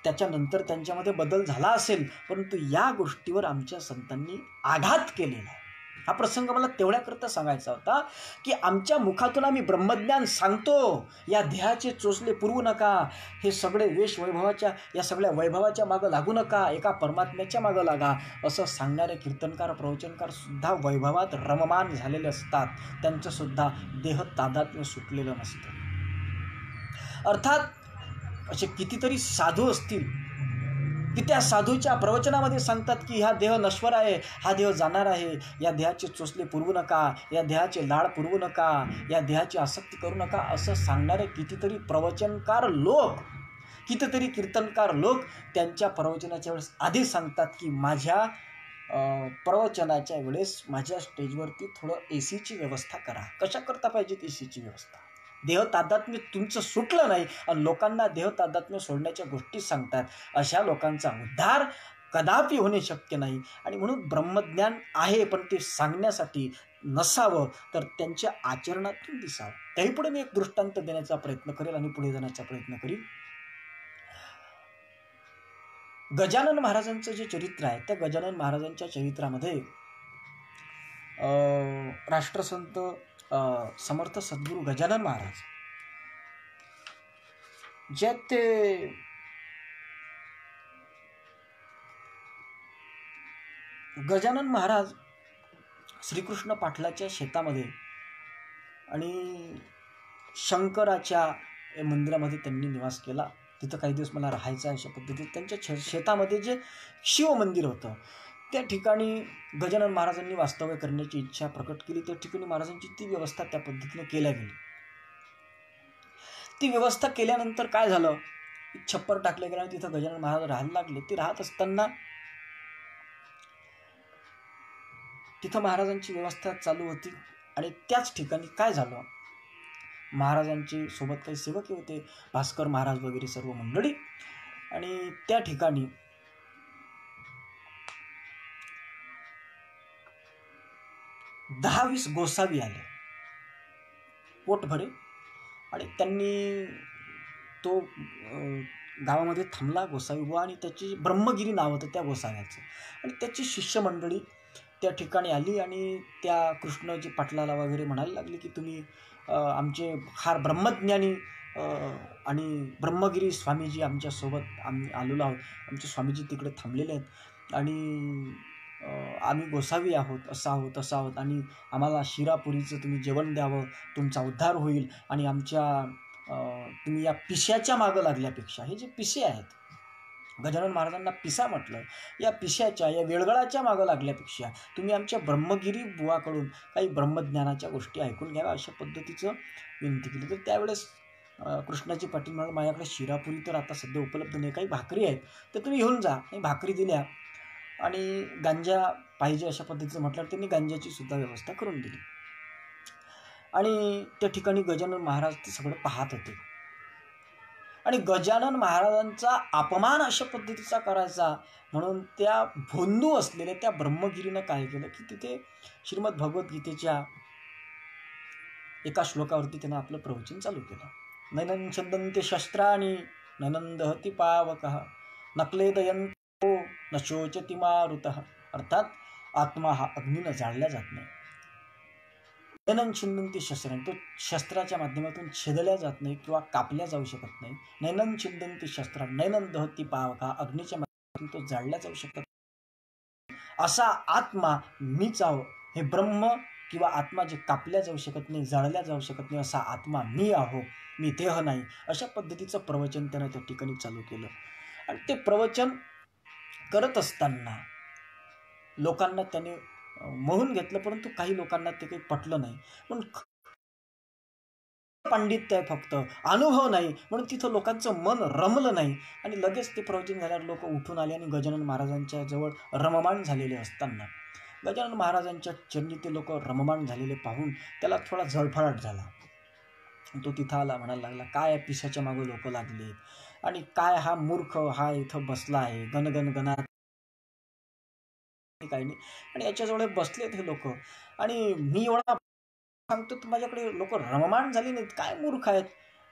त्याच्यानंतर त्यांच्यामध्ये बदल झाला असेल, परंतु या गोष्टीवर आमच्या संतांनी आघात केलेला आहे. हा प्रसंग मला तेवढ्याकरता सांगायचा होता की आमच्या मुखातून आम्ही ब्रह्मज्ञान सांगतो, या देहाचे चोचले पुरवू नका, हे सगळे वेश वैभवाच्या, या सगळ्या वैभवाच्या मागं लागू नका, एका परमात्म्याच्या मागं लागा, असं सांगणारे कीर्तनकार, प्रवचनकार सुद्धा वैभवात रममान झालेले असतात. त्यांचंसुद्धा देह तादात्म्य सुटलेलं नसतं. अर्थात असे कितीतरी साधू असतील की त्या साधूच्या प्रवचनामध्ये सांगतात की हा देह नश्वर आहे, हा देह जाणार आहे, या देहाचे चोचले पुरवू नका, या देहाचे लाड पुरवू नका, या देहाची आसक्ती करू नका, असं सांगणारे कितीतरी प्रवचनकार लोक, कितीतरी कीर्तनकार लोक त्यांच्या प्रवचनाच्या वेळेस आधी सांगतात की माझ्या प्रवचनाच्या वेळेस माझ्या स्टेजवरती थोडं AC ची व्यवस्था करा. कशा करता पाहिजेत AC ची व्यवस्था? देह तादात्म्य तुमचं सुटलं नाही आणि लोकांना देह तादात्म्य सोडण्याच्या गोष्टी सांगतात, अशा लोकांचा उद्धार कदापि होणे शक्य नाही. आणि म्हणून ब्रह्मज्ञान आहे, पण ते सांगण्यासाठी नसावं, तर त्यांच्या आचरणातून दिसावं. त्याही पुढे मी एक दृष्टांत देण्याचा प्रयत्न करेल आणि पुढे जाण्याचा प्रयत्न करील. गजानन महाराजांचं जे चरित्र आहे, त्या गजानन महाराजांच्या चरित्रामध्ये राष्ट्रसंत समर्थ सद्गुरू गजानन महाराज जे ते गजानन महाराज श्रीकृष्ण पाटलाच्या शेतामध्ये आणि शंकराच्या मंदिरामध्ये त्यांनी निवास केला. तिथं काही दिवस मला राहायचं आहे अशा पद्धतीत. त्यांच्या शेतामध्ये जे शिव मंदिर होतं त्या ठिकाणी गजानन महाराजांनी वास्तव्य करण्याची इच्छा प्रकट केली. त्या ठिकाणी महाराजांची ती व्यवस्था त्या पद्धतीने केल्या गेली. ती व्यवस्था केल्यानंतर काय झालं, छप्पर टाकले गेले आणि तिथं गजानन महाराज राहायला लागले. ते राहत असताना तिथं महाराजांची व्यवस्था चालू होती आणि त्याच ठिकाणी काय झालं, महाराजांची सोबत काही सेवक होते, भास्कर महाराज वगैरे सर्व मंडळी, आणि त्या ठिकाणी दहा 20 गोसावी आले पोटभरे, आणि त्यांनी तो गावामध्ये थांबला गोसावी बुवा, आणि त्याची ब्रह्मगिरी नाव होतं त्या गोसाव्याचं, आणि त्याची शिष्यमंडळी त्या ठिकाणी आली आणि त्या कृष्णजी पाटलाला वगैरे म्हणायला लागली की तुम्ही आमचे फार ब्रह्मज्ञानी आणि ब्रह्मगिरी स्वामीजी आमच्यासोबत आम्ही आलेलो आहोत, आमचे स्वामीजी तिकडे थांबलेले आहेत आणि आम्ही गोसावी आहोत, असं आहोत तसं आहोत, आणि आम्हाला शिरापुरीचं तुम्ही जेवण द्यावं, तुमचा उद्धार होईल, आणि आमच्या तुम्ही या पिश्याच्या मागं लागल्यापेक्षा, हे जे पिसे आहेत, गजानन महाराजांना पिसा म्हटलं, या पिशाच्या या वेळगळाच्या मागं लागल्यापेक्षा तुम्ही आमच्या ब्रह्मगिरी बुवाकडून काही ब्रह्मज्ञानाच्या गोष्टी ऐकून घ्याव्या अशा पद्धतीचं विनंती केली. तर त्यावेळेस कृष्णाजी पाटील म्हणाले माझ्याकडे शिरापुरी तर आता सध्या उपलब्ध नाही, काही भाकरी आहेत तर तुम्ही घेऊन जा. आणि भाकरी दिल्या आणि गांजा पाहिजे अशा पद्धतीचं म्हटल्यावर त्यांनी गांजाची सुद्धा व्यवस्था करून दिली. आणि त्या ठिकाणी गजानन महाराज ते सगळं पाहत होते, आणि गजानन महाराजांचा अपमान अशा पद्धतीचा करायचा म्हणून त्या भोंदू असलेल्या त्या ब्रह्मगिरीनं काय केलं की तिथे श्रीमद भगवद्गीतेच्या एका श्लोकावरती त्यानं आपलं प्रवचन चालू केलं. नैनं छंदन्ते शस्त्राणि नैनं दहति पावकः नक्लेदयन्तो न शोचति मारुतः. अर्थात आत्मा हा अग्नीनं जाळल्या जात नाही. नैनं छिंदन्ति शस्त्राणि, तो शस्त्राच्या माध्यमातून छेदल्या जात नाही किंवा कापल्या जाऊ शकत नाही. नैनं छिंदन्ति शस्त्राणि नैनं दहति पावकः, अग्नीच्या माध्यमातून तो जाळल्या जाऊ शकत असा आत्मा मीच आहो. हे ब्रह्म किंवा आत्मा जे कापल्या जाऊ शकत नाही, जाळल्या जाऊ शकत नाही असा आत्मा मी आहो, मी देह नाही. अशा पद्धतीचं प्रवचन त्यानं त्या ठिकाणी चालू केलं. आणि ते प्रवचन करत असताना लोकांना त्याने मोहून घेतलं, परंतु काही लोकांना ते काही पटलं नाही. पण पांडित्य आहे, फक्त अनुभव नाही, म्हणून तिथं लोकांचं मन रमलं नाही. आणि लगेच ते प्रवचन झाल्यावर लोक उठून आले आणि गजानन महाराजांच्या जवळ रममाण झालेले असताना गजानन महाराजांच्या चरणी ते लोक रममाण झालेले पाहून त्याला थोडा जळफळाट झाला. तो तिथं आला, म्हणायला लागला काय पिशाच्या मागं लोक लागले, आणि काय हा मूर्ख हा इथं बसला आहे गणगण गणात काही नाही, आणि याच्याजवळ बसलेत हे लोक, आणि मी एवढा सांगतो तर माझ्याकडे लोक रममाण झाली नाहीत, काय मूर्ख आहेत.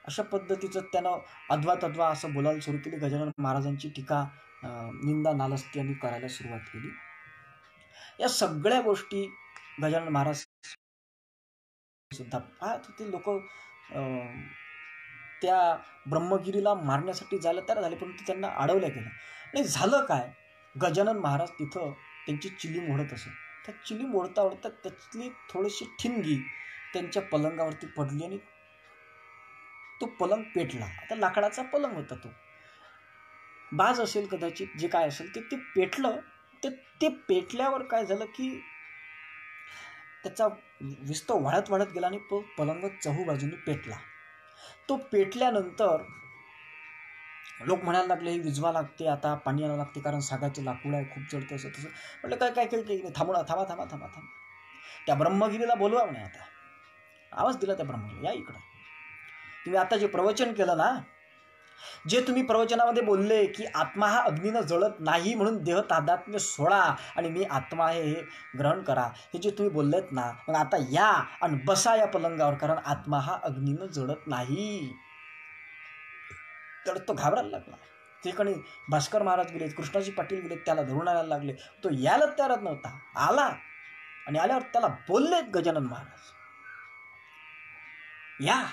अशा पद्धतीचं त्यानं अद्वा असं बोलायला सुरू केली. गजानन महाराजांची टीका निंदा नालस्ती यांनी करायला सुरुवात केली. या सगळ्या गोष्टी गजानन महाराज सुद्धा पाहत होते. लोक त्या ब्रह्मगिरीला मारण्यासाठी जायला तयार झाले, परंतु त्यांना अडवल्या गेलं. आणि झालं काय, गजानन महाराज तिथं त्यांची चिलीम ओढत असत. त्या चिलीम ओढता ओढता त्यातली थोडीशी ठिणगी त्यांच्या पलंगावरती पडली आणि तो पलंग पेटला. आता लाकडाचा पलंग होता, तो बाज असेल कदाचित, जे काय असेल ते पेटलं. ते पेटल्यावर काय झालं की त्याचा विस्तव वाढत वाढत गेला आणि तो पलंग चहू बाजूनी पेटला. तो पेटल्यानंतर लोक म्हणायला लागले हे विजवा लागते, आता पाणी आणावं लागते, कारण सागाचं लाकूड आहे, खूप जळते, असं तसं. म्हटलं काय काय काही नाही, थांबा थांबा थांबा थांबा थांबा, त्या ब्रह्मगिरीला बोलवा म्हणे. आता आवाज दिला त्या ब्रह्मगिरी, या इकडं. तुम्ही आता जे प्रवचन केलं ना, जे तुम्ही प्रवचनामध्ये बोलले की आत्मा हा अग्नीनं जळत नाही म्हणून देह तादात्म्य सोडा आणि मी आत्मा आहे हे ग्रहण करा, हे जे तुम्ही बोललेत ना, मग आता या आणि बसा या पलंगावर, कारण आत्मा हा अग्नीनं जळत नाही. तर तो घाबरायला लागला. तिकडे भास्कर महाराज गेले, कृष्णाजी पाटील गेले, त्याला धरून आणायला लागले. तो यायला तयार नव्हता, आला आणि आल्यावर त्याला बोललेत गजानन महाराज, या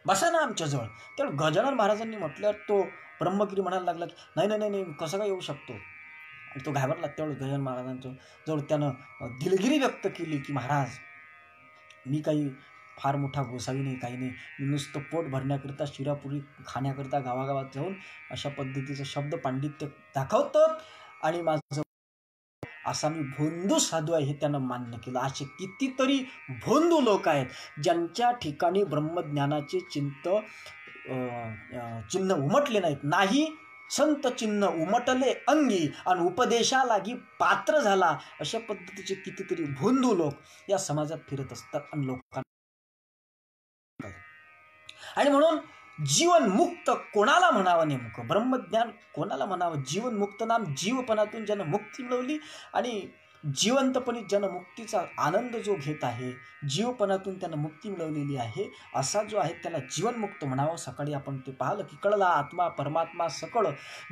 बसा ना आमच्याजवळ. तर गजानन महाराजांनी म्हटल्यावर तो ब्रह्मगिरी म्हणायला लागला की नाही नाही नाही, कसं काय येऊ शकतो. आणि तो घाबरला. त्यावेळेस गजानन महाराजांच्या जवळ त्यानं दिलगिरी व्यक्त केली की महाराज, मी काही फार मोठा गोसावी नाही, काही नाही, मी नुसतं पोट भरण्याकरिता, शिरापुरी खाण्याकरिता गावागावात जाऊन अशा पद्धतीचं शब्द पांडित्य दाखवतो आणि माझं असा मी भोंदू साधू आहे हे त्यानं मान्य केलं. असे कितीतरी भोंदू लोक आहेत ज्यांच्या ठिकाणी ब्रह्मज्ञानाचे चिन्ह उमटले नाहीत. नाही संत चिन्ह उमटले अंगी आणि उपदेशा लागी पात्र झाला, अशा पद्धतीचे कितीतरी भोंदू लोक या समाजात फिरत असतात आणि लोकांना. आणि म्हणून जीवनमुक्त कोणाला म्हणावं, नेमकं ब्रह्मज्ञान कोणाला म्हणावं. जीवनमुक्त नाम जीवपणातून ज्यानं मुक्ती मिळवली आणि जिवंतपणे ज्यानं मुक्तीचा आनंद जो घेत आहे, जीवपणातून त्यानं मुक्ती मिळवलेली आहे, असा जो आहे त्याला जीवनमुक्त म्हणावं. सकाळी आपण ते पाहिलं की कळला आत्मा परमात्मा सकळ,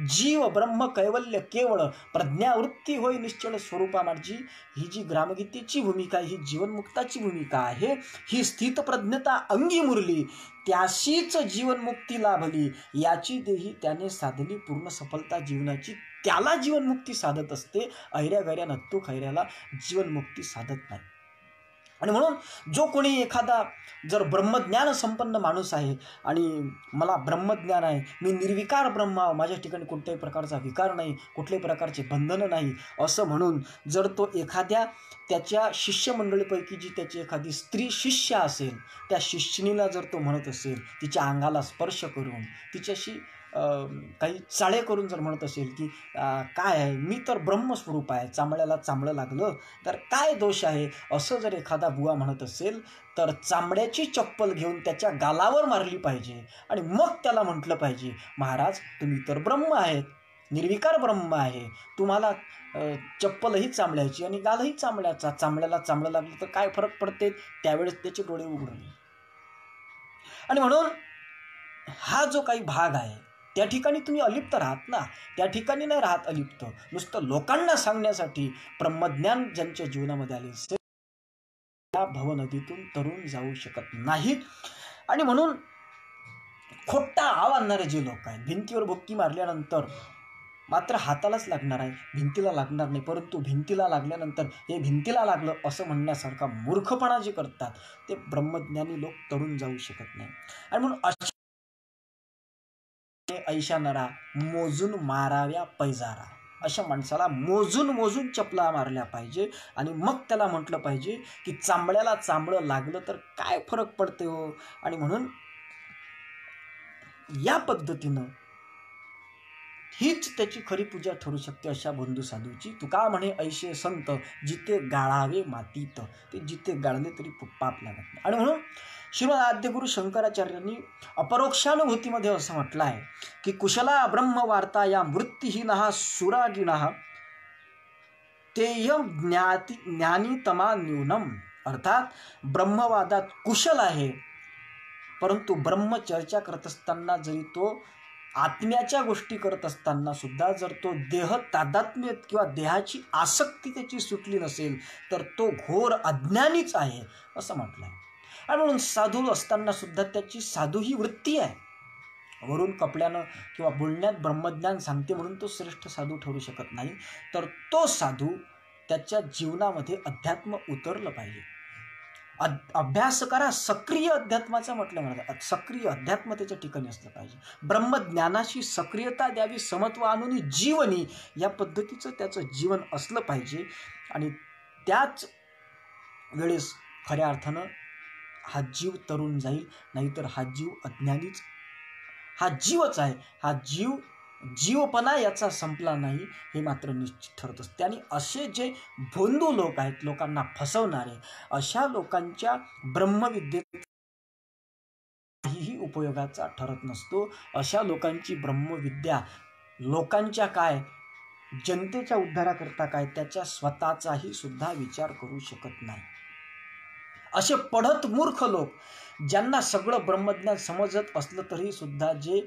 जीव ब्रह्म कैवल्य केवळ, प्रज्ञावृत्ती होय निश्चळ स्वरूपा माझी. ही जी ग्रामगीतेची भूमिका आहे, ही जीवनमुक्ताची भूमिका आहे. ही स्थितप्रज्ञता अंगी मुरली, त्याशीच जीवनमुक्ती लाभली, याची देही त्याने साधली पूर्ण सफलता जीवनाची, त्याला जीवनमुक्ती साधत असते. ऐऱ्या गैऱ्या नत्तू खैऱ्याला जीवनमुक्ती साधत नाही. आणि म्हणून जो कोणी एखादा जर ब्रह्मज्ञान संपन्न माणूस आहे आणि मला ब्रह्मज्ञान आहे, मी निर्विकार ब्रह्म, माझ्या ठिकाणी कोणत्याही प्रकारचा विकार नाही, कुठल्याही प्रकारचे बंधन नाही, असं म्हणून जर तो एखाद्या त्याच्या शिष्यमंडळीपैकी जी त्याची एखादी स्त्री शिष्य असेल, त्या शिष्यनीला जर तो म्हणत असेल, तिच्या अंगाला स्पर्श करून, तिच्याशी काही चाळे करून जर म्हणत असेल की काय आहे, मी तर ब्रह्मस्वरूप आहे, चांबड्याला चांबडं लागलं तर काय दोष आहे, असं जर एखादा बुवा म्हणत असेल, तर चांबड्याची चप्पल घेऊन त्याच्या गालावर मारली पाहिजे आणि मग त्याला म्हटलं पाहिजे, महाराज तुम्ही तर ब्रह्म आहेत, निर्विकार ब्रह्म आहे, तुम्हाला चप्पलही चांबड्याची आणि गालही चांबड्याचा, चांबड्याला चांबडं लागलं तर काय फरक पडते. त्यावेळेस त्याचे डोळे उघडून. आणि म्हणून हा जो काही भाग आहे त्या ठिकाणी तुम्ही अलिप्त राहत ना, त्या ठिकाणी नाही राहत अलिप्त. नुसतं लोकांना सांगण्यासाठी ब्रह्मज्ञान ज्यांच्या जीवनामध्ये आले असेल त्या भवनदीतून तरुण जाऊ शकत नाहीत. आणि म्हणून खोटा आव आणणारे जे लोक आहेत, भिंतीवर भुक्की मारल्यानंतर मात्र हातालाच लागणार आहे, भिंतीला लागणार नाही, परंतु भिंतीला लागल्यानंतर हे भिंतीला लागलं असं म्हणण्यासारखा मूर्खपणा जे करतात, ते ब्रह्मज्ञानी लोक तरुण जाऊ शकत नाही. आणि म्हणून ऐशा नरा मोजून माराव्या पैजारा, अशा माणसाला मोजून मोजून चपला मारल्या पाहिजे. आणि मग त्याला म्हटलं पाहिजे की चांबड्याला चांबडं लागलं तर काय फरक पडते हो. आणि म्हणून या पद्धतीनं हीच त्याची खरी पूजा ठरू शकते, अशा बंधू साधूची. तुका म्हणे ऐशे संत जिथे गाळावे मातीत, ते जिथे गाळले तरी पाप लागत नाही. आणि म्हणून श्रीमद आद्यगुरु शंकराचार्यांनी अपरोक्षानुभूतीमध्ये असं म्हटलं आहे की कुशला ब्रह्मवार्ता या मृत्यूहीनः सुरागिणः तेयम ज्ञानीतमा न्यूनम. अर्थात ब्रह्मवादात कुशल आहे, परंतु ब्रह्मचर्चा करत असताना जरी तो आत्म्याच्या गोष्टी करत असताना सुद्धा जर तो देह तादात्म्य किंवा देहाची आसक्ती त्याची सुटली नसेल तर तो घोर अज्ञानीच आहे असं म्हटलं आहे. आणि म्हणून साधू असताना सुद्धा त्याची साधू ही वृत्ती आहे. वरून कपड्यानं किंवा बोलण्यात ब्रह्मज्ञान सांगते म्हणून तो श्रेष्ठ साधू ठरू शकत नाही. तर तो साधू त्याच्या जीवनामध्ये अध्यात्म उतरलं पाहिजे. अभ्यास करा, सक्रिय अध्यात्माचा म्हटलं म्हणतात, सक्रिय अध्यात्म त्याच्या ठिकाणी असलं पाहिजे. ब्रह्मज्ञानाशी सक्रियता द्यावी, समत्व आणून जीवनी, या पद्धतीचं त्याचं जीवन असलं पाहिजे. आणि त्याच वेळेस खऱ्या अर्थानं हा जीव तरुण जाईल, नाहीतर हा जीव अज्ञानीच, हा जीवच आहे, हा जीवपणा याचा संपला नाही हे मात्र निश्चित ठरत असते. आणि असे जे भोंदू लोक आहेत, लोकांना फसवणारे, अशा लोकांच्या ब्रह्मविद्येत काहीही उपयोगाचा ठरत नसतो. अशा लोकांची ब्रह्मविद्या लोकांच्या काय, जनतेच्या उद्धाराकरता काय, त्याच्या स्वतःचाही सुद्धा विचार करू शकत नाही. असे पढत मूर्ख लोक, ज्यांना सगळं ब्रह्मज्ञान समजत असलं तरी सुद्धा जे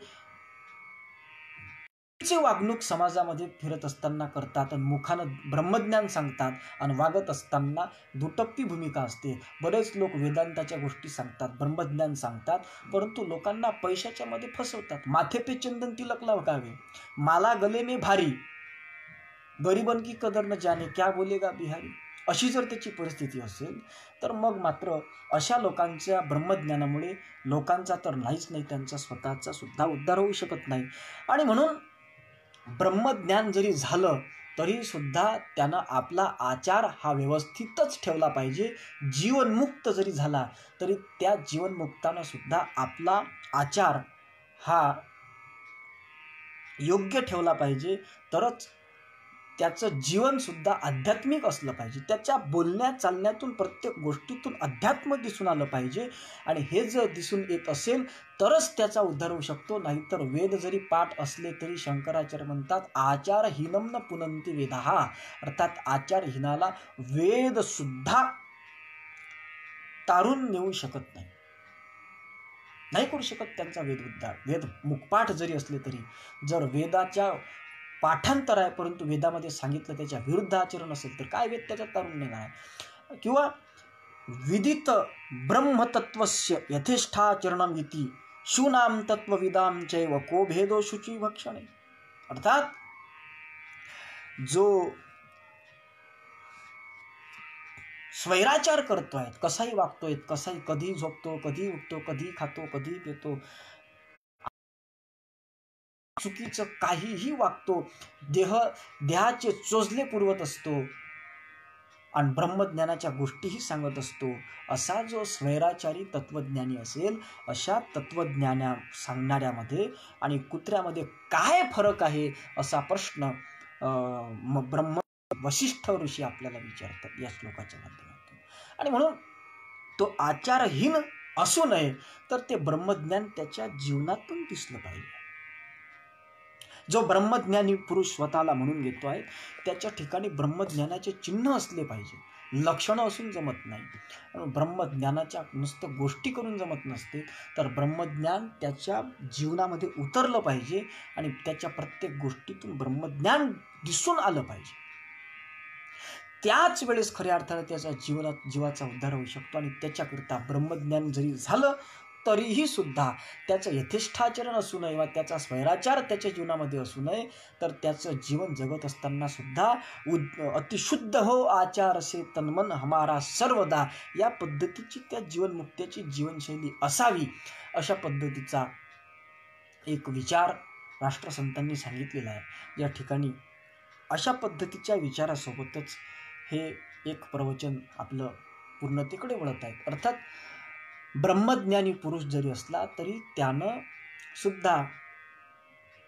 वागणूक समाजामध्ये फिरत असताना करतात आणि मुखानं ब्रह्मज्ञान सांगतात आणि वागत असताना दुटप्पी भूमिका असते. बरेच लोक वेदांताच्या गोष्टी सांगतात, ब्रह्मज्ञान सांगतात, परंतु लोकांना पैशाच्या मध्ये फसवतात. माथे पे चंदन तिलक लगावे, माला गले में भारी, गरीबन की कदर न जाने, क्या बोलेगा बिहारी. अशी जर त्याची परिस्थिती असेल तर मग मात्र अशा लोकांच्या ब्रह्मज्ञानामुळे लोकांचा तर नाहीच नाही, त्यांचा स्वतःचा सुद्धा उद्धार होऊ शकत नाही. आणि म्हणून ब्रह्मज्ञान जरी झालं तरी सुद्धा त्यानं आपला आचार हा व्यवस्थितच ठेवला पाहिजे. जीवनमुक्त जरी झाला तरी त्या जीवनमुक्तानं सुद्धा आपला आचार हा योग्य ठेवला पाहिजे, तरच त्याचं जीवनसुद्धा आध्यात्मिक असलं पाहिजे. त्याच्या बोलण्या चालण्यातून, प्रत्येक गोष्टीतून अध्यात्म दिसून आलं पाहिजे. आणि हे जर दिसून येत असेल तरच त्याचा उद्धार होऊ शकतो. नाहीतर वेद जरी पाठ असले तरी शंकराचार्य म्हणतात, आचारहीनम न पुनंती वेदाः, अर्थात आचारहीनाला वेद सुद्धा तारून नेऊ शकत नाही, नाही करू शकत त्यांचा वेद उद्धार. वेद मुखपाठ जरी असले तरी, जर वेदाच्या पाठांतर आहे परंतु वेदामध्ये सांगितलं त्याच्या विरुद्ध आचरण असेल तर काय वेद त्याच्यात तारून नेणार आहे. किंवा विदित ब्रह्मतत्वस्य यथेष्ठाचरणम इति शूनाम तत्वविदाम चैव को भेदो शुची भक्षणे. अर्थात जो स्वैराचार करतोय, कसाही वागतोय, कसाही, कधी झोपतो, कधी उठतो, कधी खातो, कधी पितो, चुकीचं काहीही वागतो, देहाचे चोचले पुरवत असतो आणि ब्रह्मज्ञानाच्या गोष्टीही सांगत असतो, असा जो स्वैराचारी तत्वज्ञानी असेल, अशा तत्वज्ञाना सांगणाऱ्यामध्ये आणि कुत्र्यामध्ये काय फरक आहे असा प्रश्न ब्रह्म वशिष्ठ ऋषी आपल्याला विचारतात या श्लोकाच्या माध्यमातून. आणि म्हणून तो आचारहीन असू नये, तर ते ब्रह्मज्ञान त्याच्या जीवनातून दिसलं पाहिजे. जो ब्रह्मज्ञानी पुरुष स्वतःला म्हणून घेतो आहे त्याच्या ठिकाणी ब्रह्मज्ञानाचे चिन्ह असले पाहिजे. लक्षणं असून जमत नाही. ब्रह्मज्ञानाच्या नुसतं गोष्टी करून जमत नसते, तर ब्रह्मज्ञान त्याच्या जीवनामध्ये उतरलं पाहिजे आणि त्याच्या प्रत्येक गोष्टीतून ब्रह्मज्ञान दिसून आलं पाहिजे. त्याच वेळेस खऱ्या अर्थाने त्याच्या जीवाचा उद्धार होऊ शकतो. आणि त्याच्याकरिता ब्रह्मज्ञान जरी झालं तरीही सुद्धा त्याचं यथेष्ठाचरण असू नये वा त्याचा स्वैराचार त्याच्या जीवनामध्ये असू नये, तर त्याचं जीवन जगत असताना सुद्धा अतिशुद्ध हो आचार से तन्मन हमारा सर्वदा, या पद्धतीची त्या जीवनमुक्त्याची जीवनशैली असावी. अशा पद्धतीचा एक विचार राष्ट्रसंतांनी सांगितलेला आहे. या ठिकाणी अशा पद्धतीच्या विचारासोबतच हे एक प्रवचन आपलं पूर्णतेकडे वळत आहे. अर्थात ब्रह्मज्ञानी पुरुष जरी असला तरी त्यानं सुद्धा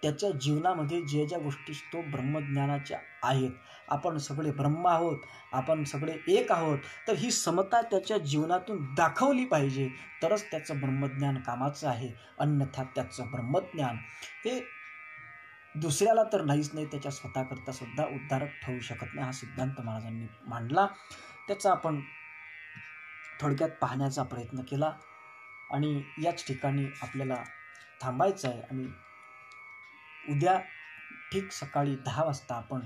त्याच्या जीवनामध्ये जे ज्या गोष्टी तो ब्रह्मज्ञानाच्या आहेत, आपण सगळे ब्रह्म आहोत, आपण सगळे एक आहोत, तर ही समता त्याच्या जीवनातून दाखवली पाहिजे, तरच त्याचं ब्रह्मज्ञान कामाचं आहे. अन्यथा त्याचं ब्रह्मज्ञान हे दुसऱ्याला तर नाहीच नाही, त्याच्या स्वतःकरता सुद्धा उद्धारक ठरू शकत नाही. हा सिद्धांत महाराजांनी मांडला, त्याचा आपण थोडक्यात पाहण्याचा प्रयत्न केला आणि याच ठिकाणी आपल्याला थांबायचं आहे. आणि उद्या ठीक सकाळी 10 वाजता आपण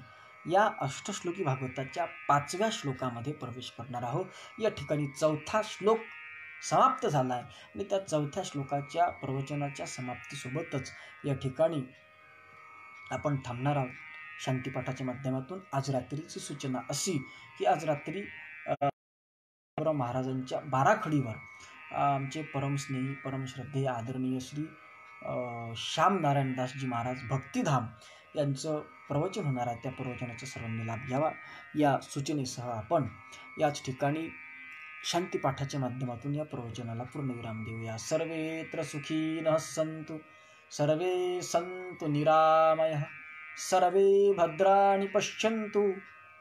या अष्टश्लोकी भागवताच्या 5व्या श्लोकामध्ये प्रवेश करणार आहोत. या ठिकाणी 4था श्लोक समाप्त झाला आहे आणि त्या 4थ्या श्लोकाच्या प्रवचनाच्या समाप्तीसोबतच या ठिकाणी आपण थांबणार आहोत शांतीपाठाच्या माध्यमातून. आज रात्रीची सूचना अशी की आज रात्री महाराजांच्या बाराखडीवर आमचे परमस्नेही परमश्रद्धेय आदरणीय श्री श्याम नारायणदासजी महाराज भक्तिधाम यांचं प्रवचन होणार आहे. त्या प्रवचनाचा सर्वांनी लाभ घ्यावा या सूचनेसह आपण याच ठिकाणी शांतीपाठाच्या माध्यमातून या प्रवचनाला पूर्णविराम देऊया. सर्वेत्र सुखीनः सन्तु, सर्वे सन्तु निरामयः, सर्वे भद्राणि पश्यन्तु,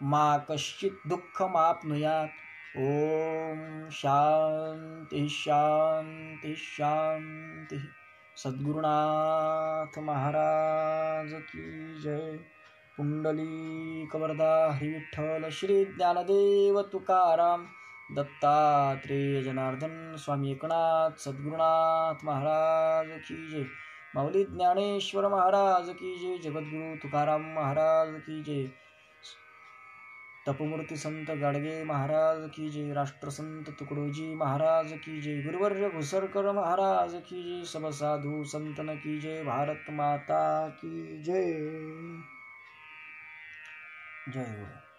मा कश्चित् दुःखमाप्नुयात्. ओम शांति शांति शांति. सद्गुरुनाथ महाराज की जय. पुंडलिक वरदा हरी विठ्ठल श्री ज्ञानदेव तुकाराम दत्तात्रेय जनार्दन स्वामी एकनाथ सद्गुरुनाथ महाराज की जय. माऊली ज्ञानेश्वर महाराज की जय. जगद्गुरु तुकाराम महाराज की जय. तपोमूर्ती संत गाडगे महाराज की जय. राष्ट्रसंत तुकडोजी महाराज की जय. गुरुवर्य घुसरकर महाराज की जय. सब साधु संतन की जय. भारत माता की जय. जय गुरु.